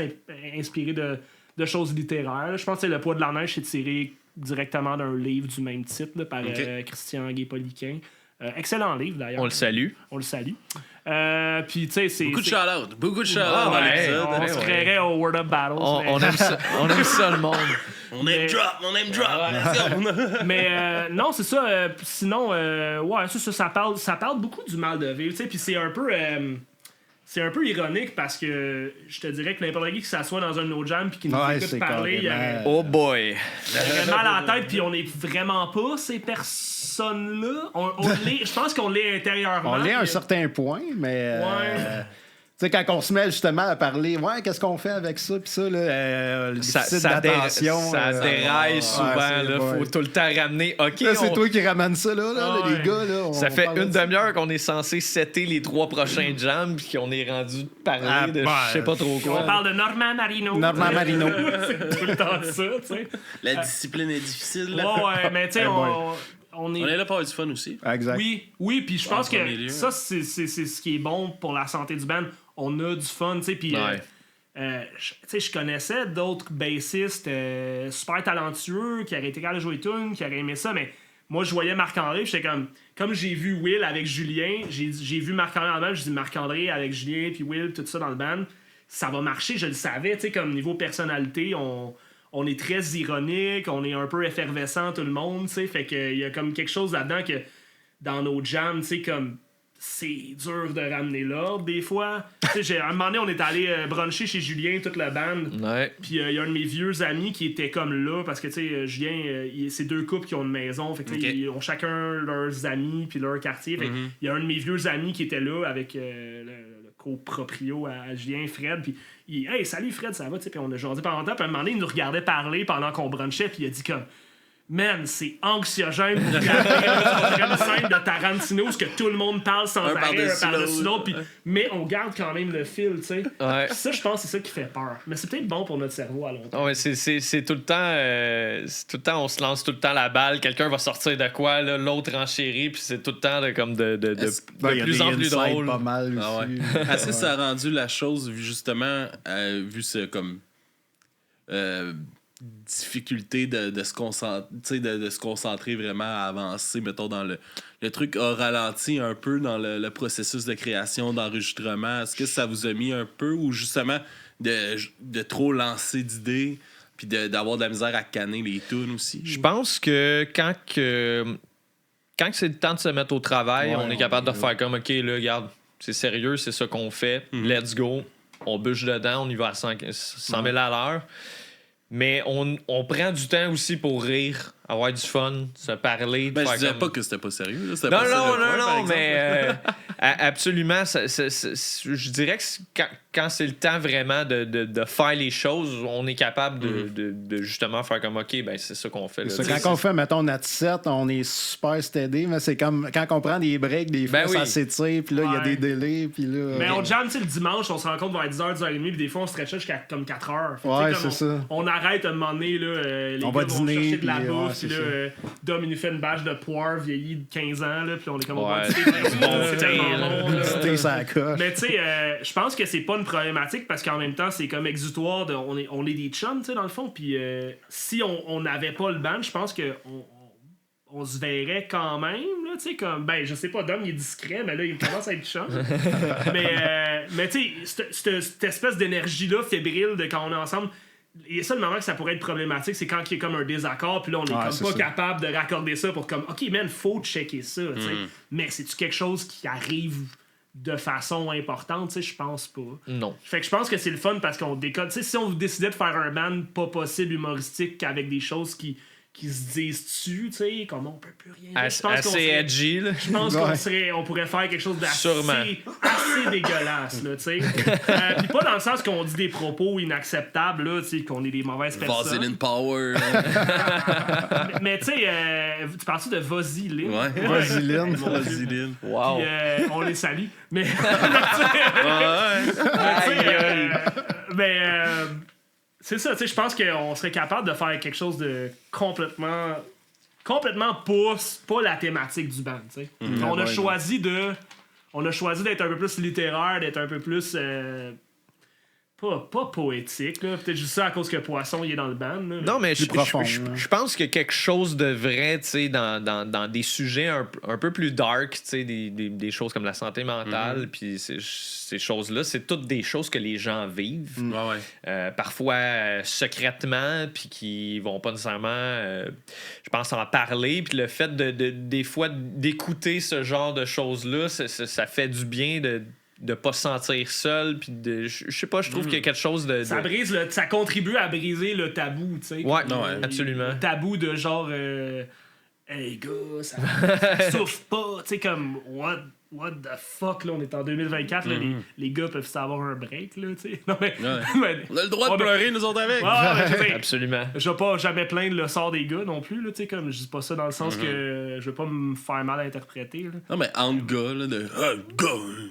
inspiré de choses littéraires. Je pense que Le Poids de la neige, c'est tiré directement d'un livre du même titre, là, par Christian Gué-Poliquin. Excellent livre, d'ailleurs. On le salue. Puis, tu sais, c'est. Beaucoup de shout-out dans l'épisode. On se créerait au Word Up Battles. On aime ça, le monde. On aime drop. Mais non, c'est ça. Sinon, ouais, ça parle beaucoup du mal de vivre. Puis c'est un peu. C'est un peu ironique parce que je te dirais que n'importe qui s'assoit dans un no jam puis qui nous écoute parler, il aurait, oh boy! Il aurait mal à la tête, puis on est vraiment pas ces personnes-là. Je pense qu'on l'est intérieurement. On l'est à un certain point, mais... Tu sais, quand on se met justement à parler, qu'est-ce qu'on fait avec ça, puis ça, là, ça déraille souvent, là, faut tout le temps ramener. OK, là, c'est toi qui ramène ça, là, les gars, là. Ça fait une demi-heure qu'on est censé setter les 3 prochains jams, puis qu'on est rendu de parler de je sais pas trop quoi. On parle de Norman Marino. C'est tout le temps ça, tu sais. La discipline est difficile, là. Ouais, mais tu sais, on est là pour avoir du fun aussi. Exact. Oui, puis je pense que ça, c'est ce qui est bon pour la santé du band. On a du fun, tu sais, puis je connaissais d'autres bassistes super talentueux qui auraient été capables de jouer tune, qui auraient aimé ça, mais moi, je voyais Marc-André, j'étais comme j'ai vu Will avec Julien, j'ai vu Marc-André dans le band, je dis Marc-André avec Julien, puis Will, tout ça dans le band, ça va marcher, je le savais, tu sais, comme niveau personnalité, on est très ironique, on est un peu effervescent tout le monde, tu sais, fait qu'il y a comme quelque chose là-dedans que dans nos jams, tu sais, comme c'est dur de ramener l'ordre des fois. Tu sais, à un moment donné, on est allé bruncher chez Julien, toute la bande. Puis il y a un de mes vieux amis qui était comme là, parce que tu sais, Julien, c'est 2 couples qui ont une maison. Fait que ils ont chacun leurs amis puis leur quartier. Fait il y a un de mes vieux amis qui était là avec le coproprio à Julien, Fred. Puis hey, salut Fred, ça va? Puis on a jasé pendant longtemps. Puis à un moment donné, il nous regardait parler pendant qu'on brunchait. Puis il a dit comme... Man, c'est anxiogène de regarder une scène de Tarantino où que tout le monde parle sans arrêt, un par-dessus l'autre, mais on garde quand même le fil, tu sais. Ça, je pense que c'est ça qui fait peur. Mais c'est peut-être bon pour notre cerveau à long terme. C'est tout le temps, on se lance tout le temps la balle, quelqu'un va sortir de quoi, là, l'autre renchérit, puis c'est tout le temps de plus en plus drôle. Pas mal aussi. Est-ce que ça a rendu la chose, justement, vu ce comme... difficulté de se concentrer, de se concentrer vraiment à avancer, mettons, dans le truc a ralenti un peu dans le processus de création, d'enregistrement. Est-ce que ça vous a mis un peu, ou justement de trop lancer d'idées puis d'avoir de la misère à canner les tunes aussi? Je pense que quand c'est le temps de se mettre au travail, on est capable de faire comme, OK, là, regarde, c'est sérieux, c'est ça qu'on fait, let's go, on bûche dedans, on y va à 100 000 à l'heure. Mais on prend du temps aussi pour rire, avoir du fun, se parler. Je disais pas que c'était pas sérieux. Là. Non, mais absolument. Je dirais que quand c'est le temps vraiment de faire les choses, on est capable de justement faire comme OK, ben c'est ça qu'on fait. Là. Quand on fait, mettons, notre set, on est super steady, mais c'est comme quand on prend des breaks, des fois, ça s'étire, puis là, il y a des délais, puis là... Mais on jam, le dimanche, on se rencontre vers 10h, 10h30, puis des fois, on stretchait jusqu'à comme 4h. C'est ça. On arrête à un moment donné, là, les on gars va vont chercher de la puis, bouffe, puis là, Dom, il nous fait une bâche de poire vieillie de 15 ans, là, puis on est comme... c'est tellement bon. Ça coche. Mais tu sais, je pense que c'est pas une problématique parce qu'en même temps, c'est comme exutoire. On est des chums, tu sais, dans le fond. Puis si on n'avait pas le band, je pense qu'on se verrait quand même, là, tu sais, comme, ben, je sais pas, Dom, il est discret, mais là, il commence à être chum. mais tu sais, cette espèce d'énergie-là fébrile de quand on est ensemble, il y a ça le moment que ça pourrait être problématique, c'est quand il y a comme un désaccord, puis là, on est comme pas capable de raccorder ça pour comme, OK, man, faut checker ça, tu sais. Mais c'est-tu quelque chose qui arrive de façon importante, tu sais, je pense pas. Non. Fait que je pense que c'est le fun parce qu'on décode. Tu sais, si on décidait de faire un band pas possible humoristique avec des choses qui se disent dessus, tu sais, comme on peut plus rien dire. Je pense Assez edgy, là. Je pense qu'on pourrait faire quelque chose d'assez assez dégueulasse, là, tu sais. Puis pas dans le sens qu'on dit des propos inacceptables, là, tu sais, qu'on est des mauvaises personnes. Vaseline Power. mais tu sais, tu parles de Vaseline? Ouais. Vaseline. Wow. Puis, on les salue. Mais... c'est ça, tu sais, je pense qu'on serait capable de faire quelque chose de complètement pas la thématique du band, tu sais. On a choisi d'être un peu plus littéraire, d'être un peu plus pas poétique, là. Peut-être juste ça à cause que Poisson il est dans le band, là. Non, mais profond, je pense que quelque chose de vrai, tu sais, dans des sujets un peu plus dark, tu sais, des choses comme la santé mentale, puis ces choses-là, c'est toutes des choses que les gens vivent. Parfois secrètement, puis qui vont pas nécessairement, je pense, en parler. Puis le fait des fois d'écouter ce genre de choses-là, ça fait du bien de pas se sentir seul, puis je sais pas, je trouve qu'il y a quelque chose de... Ça contribue à briser le tabou, tu sais. Ouais, absolument. Le tabou de genre hey gars, ça souffre pas, tu sais, comme what the fuck, là, on est en 2024, là, les gars peuvent savoir un break, là, tu sais. Non, mais, on a le droit de pleurer, nous autres, avec. Absolument. Je vais pas jamais plaindre le sort des gars non plus, là, tu sais, comme je dis pas ça dans le sens que je veux pas me faire mal interpréter, là. Non, mais entre gars, là,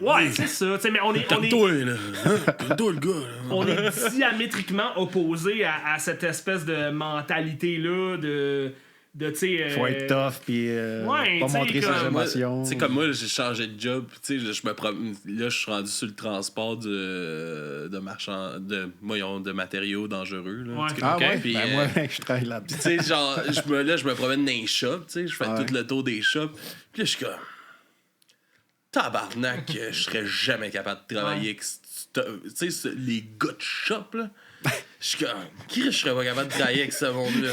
Ouais, c'est ça, tu sais, mais on est toi, là. Toi, le gars, là. On est diamétriquement opposés à cette espèce de mentalité-là de tu sais faut être tough puis pas montrer ses émotions. Tu sais, comme moi, j'ai changé de job, tu sais, là je suis rendu sur le transport de matériaux dangereux, là. Ouais. Puis, moi je travaille là-dedans. tu sais, genre je me promène dans les shops, tu sais, je fais tout le tour des shops. Puis là je suis comme tabarnak, je serais jamais capable de travailler avec tu sais les gars de shop, là. Je suis comme je serais pas capable de travailler avec ce monde-là.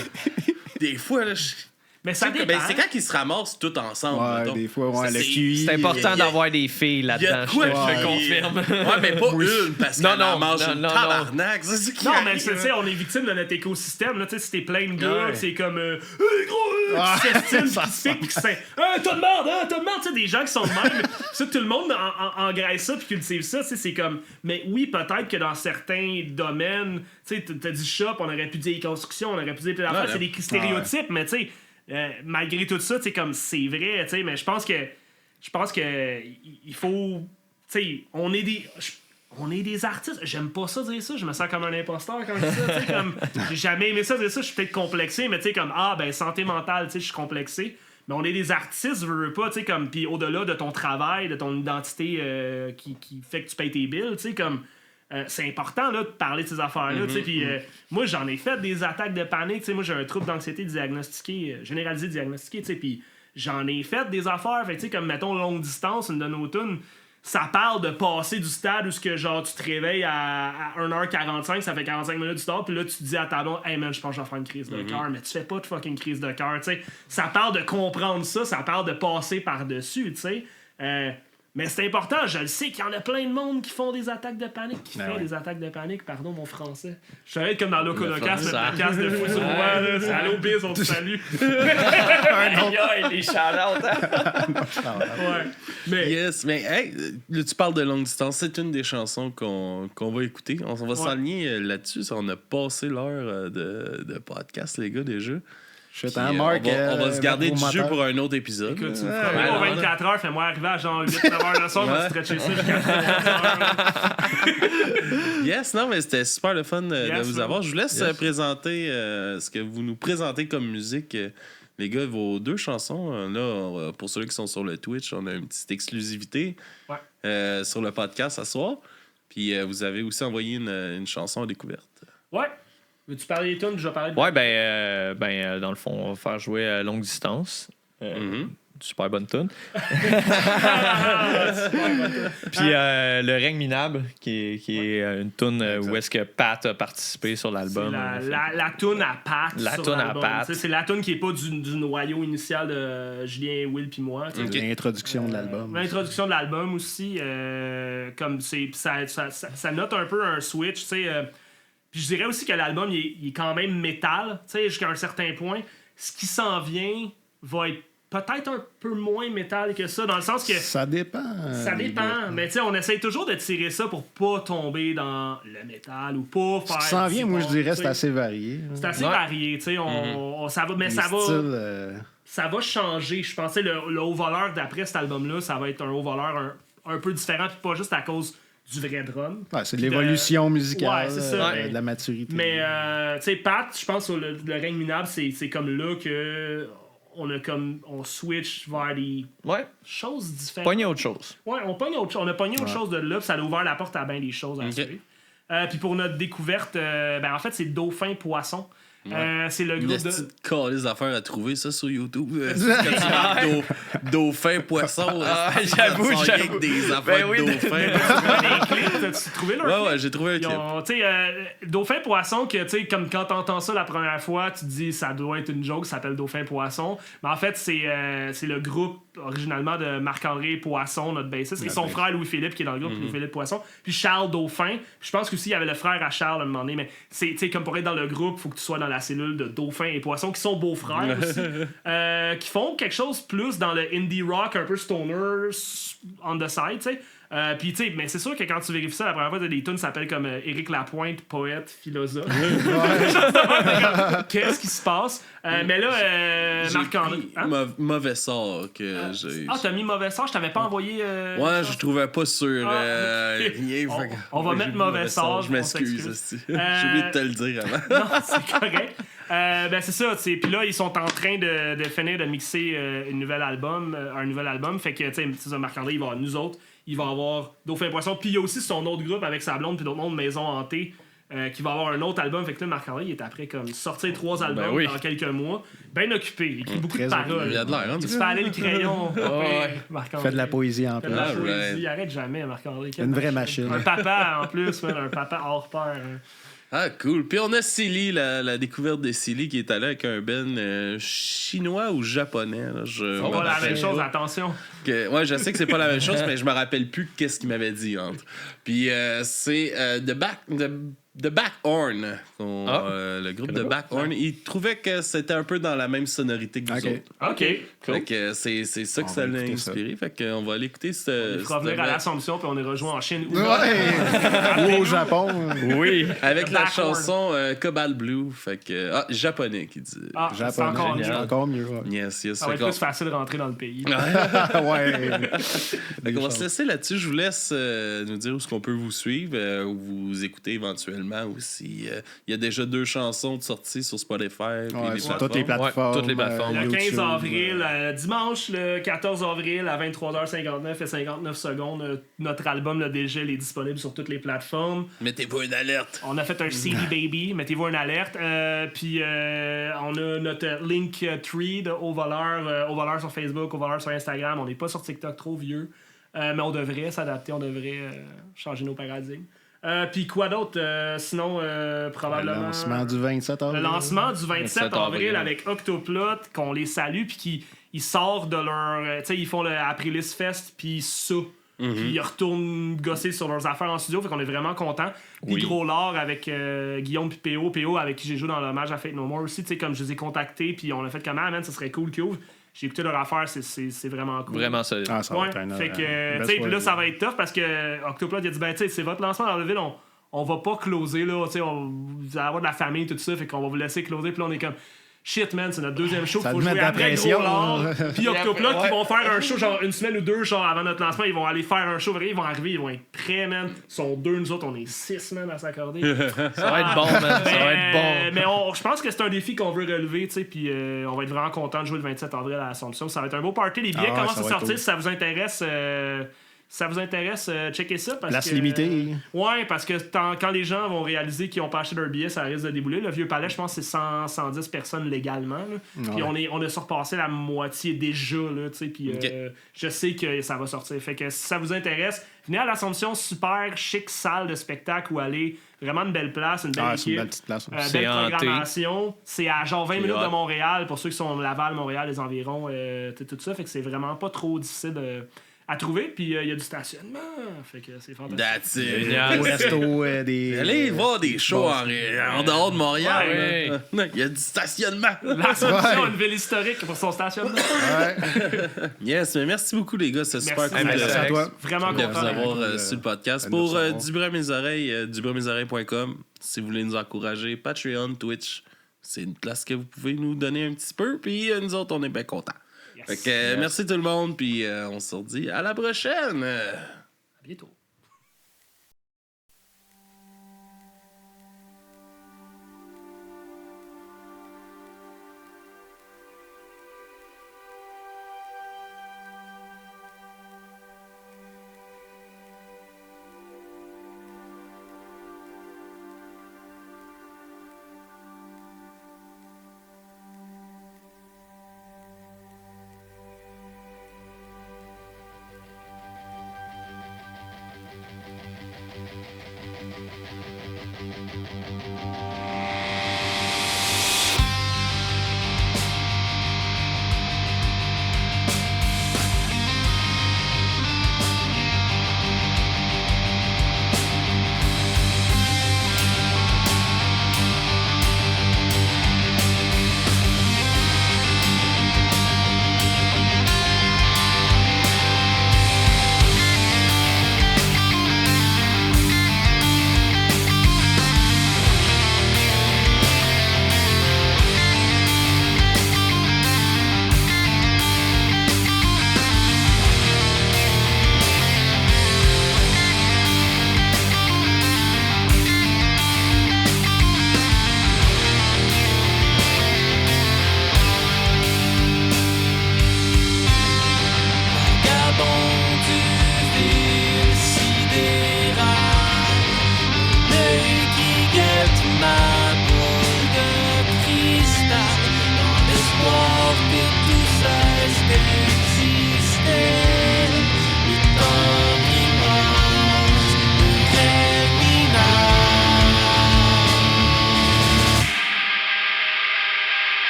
Des fois, là, mais ça dépend. C'est quand ils se ramassent tous ensemble. Ouais, des fois, le QI. C'est important d'avoir des filles là-dedans, je te confirme. Ouais, mais pas une, parce qu'elle en mange une tabarnak. Non, mais tu sais, on est victime de notre écosystème. Là, tu sais, si t'es plein de gars, c'est comme hey, gros, qui s'estiment, qui se piquent, qui se fait t'as de merde, tu sais, des gens qui sont de même. Ça, tout le monde engraisse ça puis cultive ça, tu sais, c'est comme. Mais oui, peut-être que dans certains domaines, tu sais, t'as dit shop, on aurait pu dire construction, on aurait pu dire plein d'affaires, c'est des stéréotypes, mais tu sais. Malgré tout ça, comme c'est vrai, mais je pense que il faut, on est des artistes. J'aime pas ça dire ça, je me sens comme un imposteur quand je dis ça, comme j'ai jamais aimé ça dire ça, je suis peut-être complexé, mais comme santé mentale, je suis complexé. Mais on est des artistes, veux pas, comme puis au-delà de ton travail, de ton identité qui fait que tu payes tes bills, comme c'est important là, de parler de ces affaires-là. Puis moi, j'en ai fait des attaques de panique. Moi, j'ai un trouble d'anxiété généralisé diagnostiqué. Puis j'en ai fait des affaires. Fait, comme, mettons, longue distance, une de nos tunes, ça parle de passer du stade où que, genre, tu te réveilles à 1h45, ça fait 45 minutes du stade, puis là, tu te dis à ta blonde, hey man, je pense que je vais faire une crise de cœur. Mais tu fais pas de fucking crise de cœur. Ça parle de comprendre ça parle de passer par-dessus. Mais c'est important, je le sais qu'il y en a plein de monde qui font des attaques de panique, des attaques de panique, pardon mon français. Je vais être comme dans l'Ocolocast, le podcast de fou sur moi, là. C'est Allo Biz, on te salue. Les shout-outs, ouais. Mais... Yes, mais hey, là, tu parles de longue distance, c'est une des chansons qu'on va écouter. On va s'aligner là-dessus, on a passé l'heure de podcast, les gars, déjà. Marc, on va se garder du jeu pour un autre épisode. Écoute, tu me feras 24 heures, fais-moi arriver à genre 8-9 heures le soir, on va stretcher ça jusqu'à 4 Yes, non, mais c'était super le fun de vous avoir. Je vous laisse présenter ce que vous nous présentez comme musique. Les gars, vos deux chansons, là, pour ceux qui sont sur le Twitch, on a une petite exclusivité sur le podcast ce soir. Puis vous avez aussi envoyé une chanson à découverte. Ouais. Veux-tu parler des tunes? Je vais parler de... Ouais, dans le fond, on va faire jouer à longue distance. super bonne tune. Puis Le règne minable, qui est une tune où est-ce que Pat a participé sur l'album. La tune à Pat. La tune à Pat. C'est la tune qui est pas du noyau initial de Julien, Will puis moi. L'introduction de l'album. L'introduction de l'album aussi, comme ça note un peu un switch, tu sais. Puis je dirais aussi que l'album il est quand même métal, tu sais, jusqu'à un certain point. Ce qui s'en vient va être peut-être un peu moins métal que ça, dans le sens que... Ça dépend. Ça dépend, mais tu sais, on essaye toujours de tirer ça pour pas tomber dans le métal ou pas faire... Ce qui s'en vient, moi, je dirais, c'est assez varié. C'est assez varié, tu sais, ça va, mais ça va... Ça va changer, je pensais, le haut voleur d'après cet album-là, ça va être un haut voleur un peu différent, puis pas juste à cause du vrai drum. Ouais, c'est de l'évolution musicale, c'est ça. de la maturité. Mais, tu sais, Pat, je pense que le règne minable, c'est comme là que on switch vers des choses différentes. Pogner autre chose. Ouais, on a pogné autre chose de là, puis ça a ouvert la porte à bien des choses à suivre. Puis pour notre découverte, en fait, c'est Dauphin Poisson. C'est le groupe de calice d'affaires à trouver ça sur YouTube. Dauphin, poisson. J'avoue. Des affaires de dauphin. T'as-tu trouvé leur Ouais, j'ai trouvé un clip. Tu sais, Dauphin Poisson, que tu sais, comme quand t'entends ça la première fois, tu te dis ça doit être une joke, ça s'appelle Dauphin Poisson. Mais en fait, c'est le groupe originalement de Marc-André Poisson, notre bassiste, et son frère Louis-Philippe qui est dans le groupe, Louis-Philippe Poisson, puis Charles Dauphin. Puis je pense qu'aussi il y avait le frère à Charles à un moment donné, mais c'est, tu sais, comme pour être dans le groupe, faut que tu sois dans la cellule de Dauphin et Poisson, qui sont beaux-frères aussi, qui font quelque chose plus dans le indie rock, un peu stoner on the side, tu sais. Puis, tu sais, mais c'est sûr que quand tu vérifies ça, la première fois, t'as des tunes qui s'appellent comme Éric Lapointe, poète, philosophe. Qu'est-ce qui se passe? Mais là, Marc-André. Mauvais sort que j'ai. Ah, t'as mis mauvais sort? Je t'avais pas envoyé. Ouais, je trouvais pas sur rien. On va mettre mauvais sort. Je m'excuse. J'ai oublié de te le dire avant. Non, c'est correct. C'est ça, puis là, ils sont en train de finir de mixer un nouvel album. Fait que, tu sais, Marc-André, il va avoir nous autres. Il va avoir Dauphin Poisson. Puis il y a aussi son autre groupe avec sa blonde puis d'autres mondes Maison Hantée qui va avoir un autre album. Fait que là, Marc-André, il est après comme sortir 3 albums dans quelques mois. Bien occupé. Il écrit beaucoup de paroles. Il a de l'air, hein? Il se fait aller le crayon. Marc-André. Fait de la poésie en plus. Fait de la poésie. Il arrête jamais, Marc-André. Une vraie machine. Un papa en plus, un papa hors pair. Ah, cool. Puis on a Silly, la découverte de Silly qui est allé avec un band chinois ou japonais. Là. C'est pas la même chose, attention. Ouais, je sais que c'est pas la même chose, mais je me rappelle plus qu'est-ce qu'il m'avait dit entre. Puis c'est The Backhorn, le groupe de Backhorn. Il trouvait que c'était un peu dans la même sonorité que nous autres. OK. Cool. Fait que c'est ça que ça l'a inspiré. Fait qu'on va aller écouter ce. Il faut revenir à l'Assomption, puis on est rejoint en Chine. Ou au Japon. Oui. Avec la chanson Cobalt Blue. Fait que. japonais qui dit. C'est encore mieux. Encore mieux. Yes. Ça va être plus facile de rentrer dans le pays. Ouais. Fait qu'on va se laisser là-dessus. Je vous laisse nous dire où est-ce qu'on peut vous suivre, où vous écouter éventuellement aussi. Il y a déjà 2 chansons de sortie sur Spotify. Sur toutes les plateformes. Toutes les plateformes. Le 15 avril, dimanche, le 14 avril, à 23h59 et 59 secondes, notre album, le DG, est disponible sur toutes les plateformes. Mettez-vous une alerte. On a fait un CD Baby, mettez-vous une alerte. Puis on a notre Linktree de Au Voleur sur Facebook, Au Voleur sur Instagram. On n'est pas sur TikTok, trop vieux. Mais on devrait s'adapter, on devrait changer nos paradigmes. Puis quoi d'autre? Sinon, probablement... Le lancement du 27 avril. Le lancement du 27 avril avec Octoplot, qu'on les salue, puis qu'ils sortent de leur... tu sais, ils font le Aprilis Fest, puis ça. Puis ils retournent gosser sur leurs affaires en studio, fait qu'on est vraiment contents. Puis Gros Lard avec Guillaume puis PO avec qui j'ai joué dans l'hommage à Fate No More aussi, tu sais, comme je les ai contactés, puis on a fait comment, man, ça serait cool qu'ils ouvrent. J'ai écouté leur affaire, c'est vraiment cool. Vraiment solide. Ça va être fait que, tu sais, puis là, ça va être tough parce que Octoplot, il a dit, ben, tu sais, c'est votre lancement dans la ville, on va pas closer, là, tu sais, vous allez avoir de la famille, tout ça, fait qu'on va vous laisser closer, puis là, on est comme, shit, man, c'est notre deuxième show, faut jouer après Gros Lard. Puis Octoplot, qui vont faire un show, genre, une semaine ou 2, genre, avant notre lancement, ils vont aller faire un show, ils vont arriver, ils vont être prêts, man. Ils sont 2, nous autres, on est 6, man, à s'accorder. Ça va être bon, man. Ça va être bon. Mais je pense que c'est un défi qu'on veut relever, tu sais, puis on va être vraiment content de jouer le 27 avril à l'Assomption. Ça va être un beau party. Les billets commencent à sortir. Si ça vous intéresse, ça vous intéresse, checkez ça. Place limitée. Ouais, parce que quand les gens vont réaliser qu'ils n'ont pas acheté leur billet, ça risque de débouler. Le Vieux Palais, je pense que c'est 110 personnes légalement. Puis on a surpassé la moitié déjà. Puis je sais que ça va sortir. Fait que si ça vous intéresse, venez à l'Assomption, super chic salle de spectacle où aller. Vraiment une belle place, une belle équipe. C'est une belle petite place. Belle programmation. C'est à genre 20 minutes de Montréal pour ceux qui sont Laval, Montréal, les environs, tout ça. Fait que c'est vraiment pas trop difficile à trouver. Puis il y a du stationnement. Fait que c'est fantastique. That's it. Génial. Au resto, Allez voir des shows en dehors de Montréal. Il y a du stationnement. L'Assomption a une ville historique pour son stationnement. Yes, mais merci beaucoup, les gars. C'est super cool Merci à toi. Vraiment de vous content. avoir sur le podcast. Pour Du bruit à mes oreilles, dubruitmesoreilles.com. Si vous voulez nous encourager, Patreon, Twitch, c'est une place que vous pouvez nous donner un petit peu. Puis nous autres, on est bien contents. Fait que merci tout le monde, puis on se redit à la prochaine. À bientôt.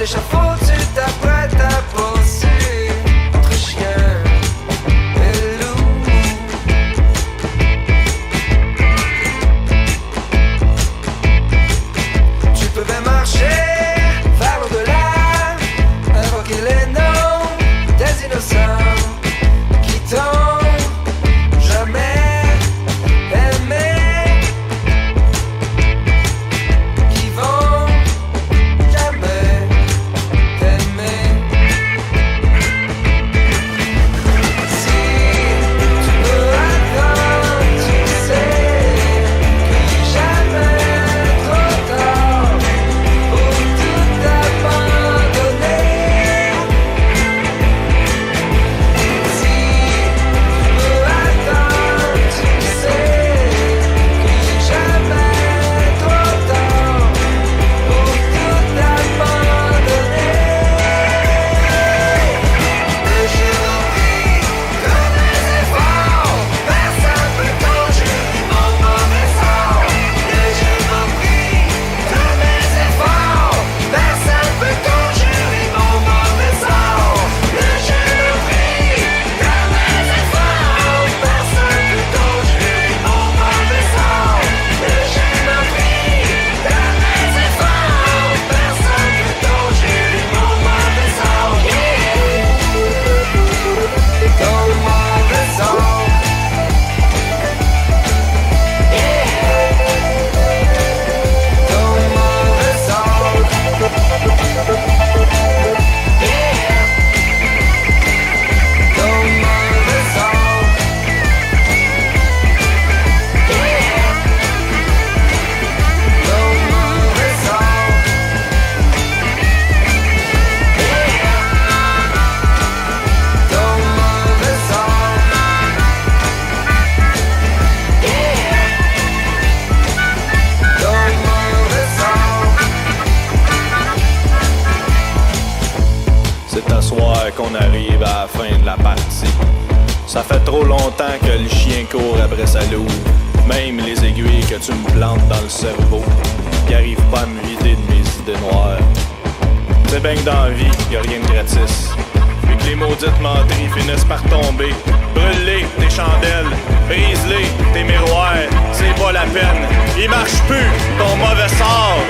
l'échafaud, tu t'apprêtes à poursuivre entre chien et loup. Tu peux bien marcher vers l'au-delà, invoquer les noms des innocents qui t'ont jamais aimé, qui vont jamais t'aimer. Si tu peux attendre, tu sais qu'il n'est jamais trop tard pour tout abandonner. Si tu peux attendre, tu sais qu'il n'est jamais trop tard pour tout abandonner. Mais je m'oublie de mes efforts, personne peut conjurer mon mauvais sort. Mais je m'oublie de mes efforts, personne peut conjurer mon mauvais sort. Mais je m'oublie de mes efforts, personne peut conjurer mon mauvais sort. Mais je m'oublie de mes efforts, personne peut conjurer mon mauvais sort. Ton mauvais sort. Ton mauvais sort. Ton mauvais sort. Ton mauvais sort. Ton mauvais sort. Ton mauvais sort. C'est à soir qu'on arrive à la fin de la partie. Ça fait trop longtemps que le chien court après sa louve. Même les aiguilles que tu me plantes dans le cerveau, qui arrivent pas à me vider de mes idées noires. C'est bien que dans la vie, y a rien de gratis. Puis que les maudites menteries finissent par tomber. Brûle-les, tes chandelles, brise-les, tes miroirs. C'est pas la peine, il marche plus, ton mauvais sort.